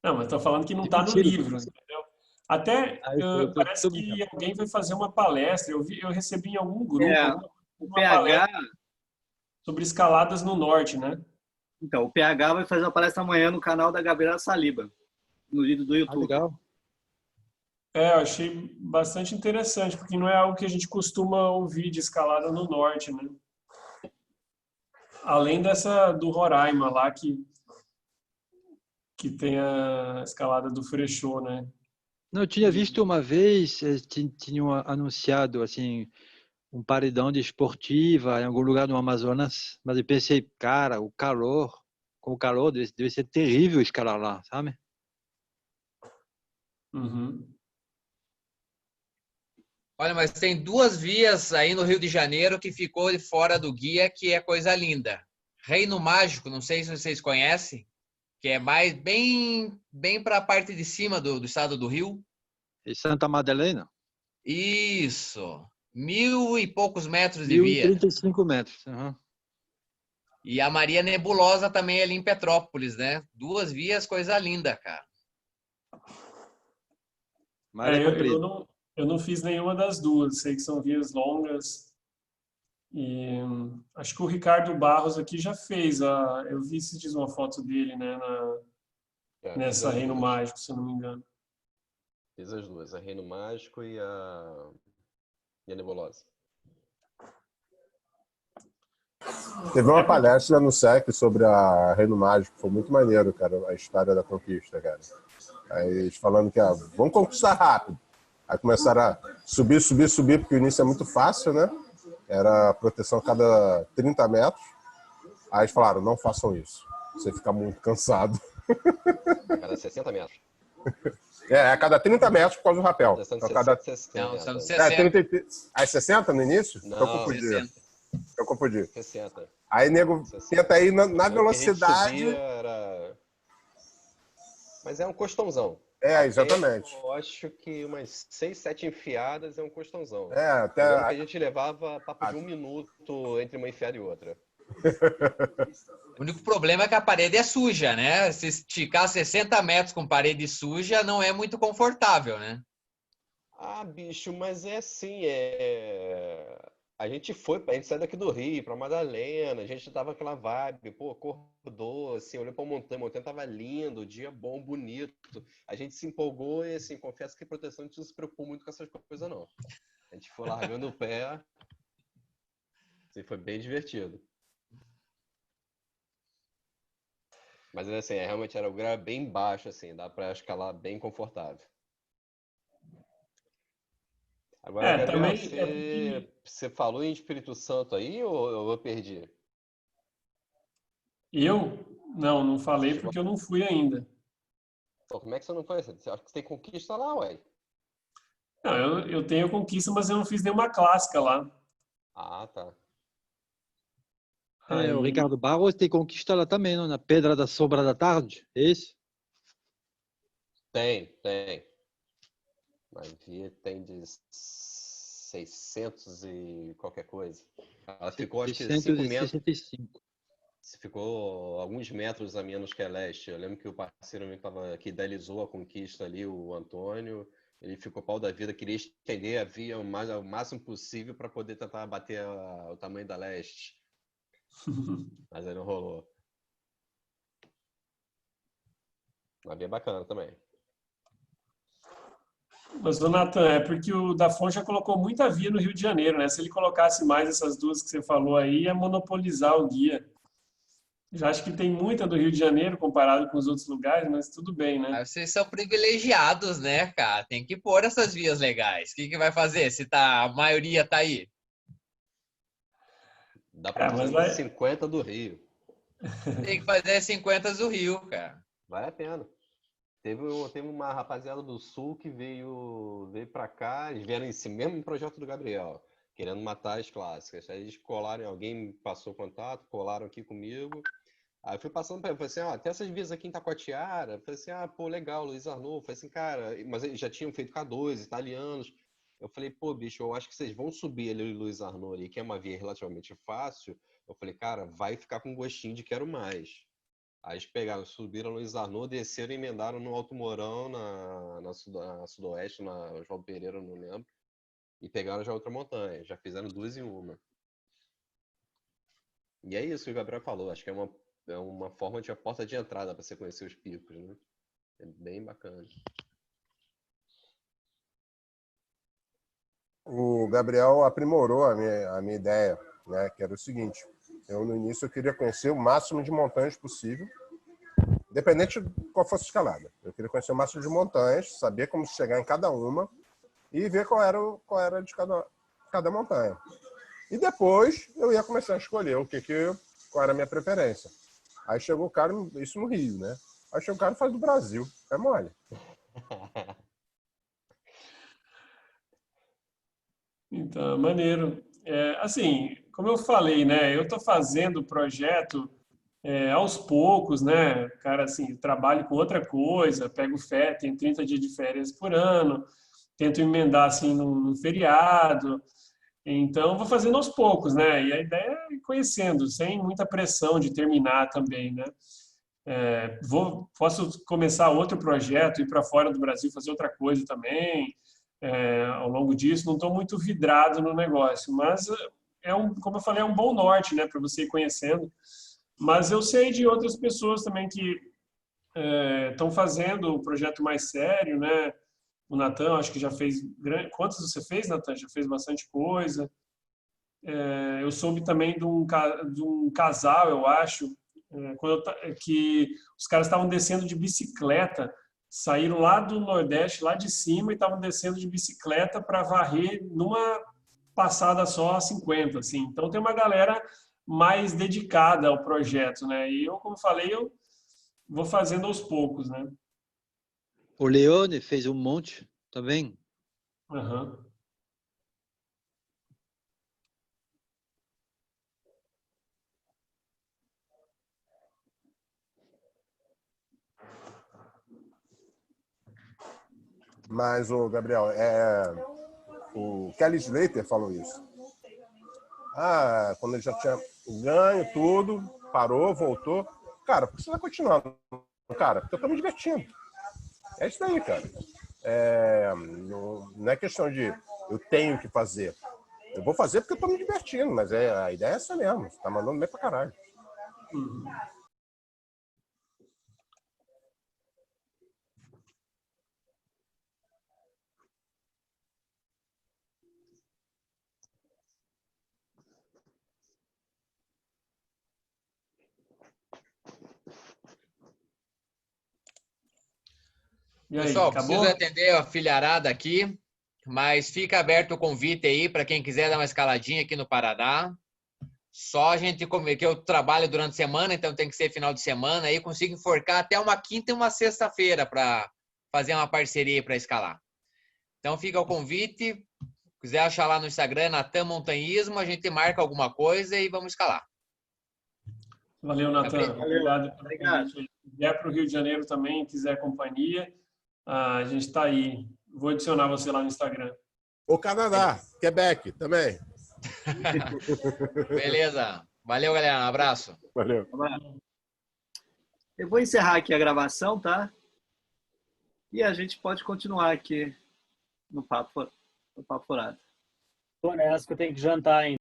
Não, mas estou falando que não está no Divertido livro, também. entendeu? Até Eu parece tô que brincando. alguém vai fazer uma palestra. Eu recebi em algum grupo O uma PH, palestra sobre escaladas no norte, né? então, o PH vai fazer uma palestra amanhã no canal da Gabriela Saliba, no vídeo do Ah, YouTube. legal. Eu achei bastante interessante, porque não é algo que a gente costuma ouvir de escalada no norte, né? Além dessa do Roraima lá, que tem a escalada do Freixo, né? Não, eu tinha visto uma vez, tinham anunciado assim um paredão de esportiva em algum lugar no Amazonas, mas eu pensei, cara, com o calor deve ser terrível escalar lá, sabe? Uhum. Olha, mas tem duas vias aí no Rio de Janeiro que ficou de fora do guia, que é coisa linda. Reino Mágico, não sei se vocês conhecem, que é mais bem para a parte de cima do estado do Rio. E Santa Madalena? Isso. 1.000 e poucos metros de via. 1.035 metros. Uhum. E a Maria Nebulosa também ali em Petrópolis, né? Duas vias, coisa linda, cara. Mas é comprido. Eu não fiz nenhuma das duas. Sei que são vias longas. E acho que o Ricardo Barros aqui já fez. Eu vi esses dias uma foto dele, né? Nessa Reino Mágico, se eu não me engano. Fiz as duas, a Reino Mágico e a Nebulosa. Teve uma palestra no SEC sobre a Reino Mágico, foi muito maneiro, cara, a história da conquista, cara. Aí eles falando que, vamos conquistar rápido. Aí começaram a subir, porque o início é muito fácil, né? Era proteção a cada 30 metros. Aí eles falaram, não façam isso, você fica muito cansado. A cada 60 metros. A cada 30 metros por causa do rapel. Não, são 60. Aí 60 no início? Não, Eu confundi. 60. Aí nego tenta ir na velocidade. Mas é um costãozão. Exatamente. Eu acho que umas 6, 7 enfiadas é um costãozão. Até a gente levava papo de 1 minuto entre uma enfiada e outra. O único problema é que a parede é suja, né? Se esticar 60 metros com parede suja, não é muito confortável, né? Bicho, mas é assim, A gente saiu daqui do Rio pra Madalena, a gente tava aquela vibe, acordou, assim, olhou pra montanha, a montanha tava lindo, dia bom, bonito. A gente se empolgou e, assim, confesso que proteção a gente não se preocupou muito com essas coisas, não. A gente foi largando o pé, assim, foi bem divertido. Mas, assim, realmente era o grau bem baixo, assim, dá pra escalar bem confortável. Agora, Gabriel, você falou em Espírito Santo aí ou eu perdi? Eu? Não falei porque eu não fui ainda. Então, como é que você não foi? Você acha que você tem conquista lá, ué? Não, eu tenho conquista, mas eu não fiz nenhuma clássica lá. Ah, tá. O Ricardo Barros tem conquista lá também, não? Na Pedra da Sombra da Tarde, é isso? Tem. Mas tem de 600 e qualquer coisa. Ela ficou, acho que 665. Ficou alguns metros a menos que a leste. Eu lembro que o parceiro que idealizou a conquista ali, o Antônio, ele ficou pau da vida, queria estender a via o máximo possível para poder tentar bater o tamanho da leste. Mas aí não rolou. Uma via bacana também. Mas, o Natan, é porque o Daflon já colocou muita via no Rio de Janeiro, né? Se ele colocasse mais essas duas que você falou aí, ia monopolizar o guia. Já acho que tem muita do Rio de Janeiro comparado com os outros lugares, mas tudo bem, né? Aí vocês são privilegiados, né, cara? Tem que pôr essas vias legais. O que vai fazer se a maioria tá aí? Dá pra fazer 50 do Rio. Tem que fazer 50 do Rio, cara. Vale a pena. Teve uma rapaziada do Sul que veio pra cá, eles vieram esse mesmo projeto do Gabriel, querendo matar as clássicas. Aí eles colaram, alguém passou contato, colaram aqui comigo. Aí eu fui passando pra ele, falei assim, tem essas vias aqui em Taquatiara. Eu falei assim, pô, legal, Luiz Arnaud. Eu falei assim, cara, mas eles já tinham feito K2, italianos. Eu falei, pô, bicho, eu acho que vocês vão subir ali o Luiz Arnaud ali, que é uma via relativamente fácil. Eu falei, cara, vai ficar com gostinho de quero mais. Aí eles pegaram, subiram o Luiz Arnaud, desceram e emendaram no Alto Mourão, na Sudoeste, na João Pereira, não lembro. E pegaram já outra montanha, já fizeram 2 em 1. E é isso que o Gabriel falou, acho que é uma forma de a porta de entrada para você conhecer os picos, né? É bem bacana. O Gabriel aprimorou a minha ideia, né? Que era o seguinte: eu no início eu queria conhecer o máximo de montanhas possível, independente de qual fosse a escalada. Eu queria conhecer o máximo de montanhas, saber como chegar em cada uma e ver qual era de cada montanha. E depois eu ia começar a escolher qual era a minha preferência. Aí chegou o cara, isso no Rio, né? Aí chegou o cara e faz do Brasil. É mole. Então, maneiro. Assim, como eu falei, né? Eu estou fazendo o projeto aos poucos, né? Cara, assim, trabalho com outra coisa, pego férias, tenho 30 dias de férias por ano, tento emendar, assim, num feriado. Então, vou fazendo aos poucos, né? E a ideia é ir conhecendo, sem muita pressão de terminar também, né? Posso começar outro projeto, ir para fora do Brasil, fazer outra coisa também, ao longo disso. Não estou muito vidrado no negócio, mas como eu falei, é um bom norte, né? Para você ir conhecendo. Mas eu sei de outras pessoas também que estão fazendo o projeto mais sério, né? O Natan, acho que já fez... Quantos você fez, Natan? Já fez bastante coisa. Eu soube também de um casal, eu acho, que os caras estavam descendo de bicicleta, saíram lá do Nordeste, lá de cima, e estavam descendo de bicicleta para varrer numa passada só a 50. Assim. Então tem uma galera mais dedicada ao projeto, né? E eu, como falei, eu vou fazendo aos poucos, né? O Leone fez um monte também. Uhum. Mas, Gabriel, o Kelly Slater falou isso. Quando ele já tinha ganho tudo, parou, voltou. Cara, por que você vai continuar? Cara, porque eu tô me divertindo. É isso aí, cara. Não é questão de eu tenho que fazer. Eu vou fazer porque eu tô me divertindo, mas a ideia é essa mesmo. Você tá mandando bem pra caralho. Pessoal, preciso atender a filharada aqui, mas fica aberto o convite aí para quem quiser dar uma escaladinha aqui no Paraná. Só a gente comer, que eu trabalho durante a semana, então tem que ser final de semana, aí consigo enforcar até uma quinta e uma sexta-feira para fazer uma parceria para escalar. Então fica o convite, se quiser achar lá no Instagram, Natan Montanhismo, a gente marca alguma coisa e vamos escalar. Valeu, Natan. Obrigado. Se vier para o Rio de Janeiro também, quiser companhia, a gente está aí. Vou adicionar você lá no Instagram. O Canadá, Quebec também. Beleza. Valeu, galera. Um abraço. Valeu. Eu vou encerrar aqui a gravação, tá? E a gente pode continuar aqui no Papo Furado. Tô nessa que eu tenho que jantar ainda.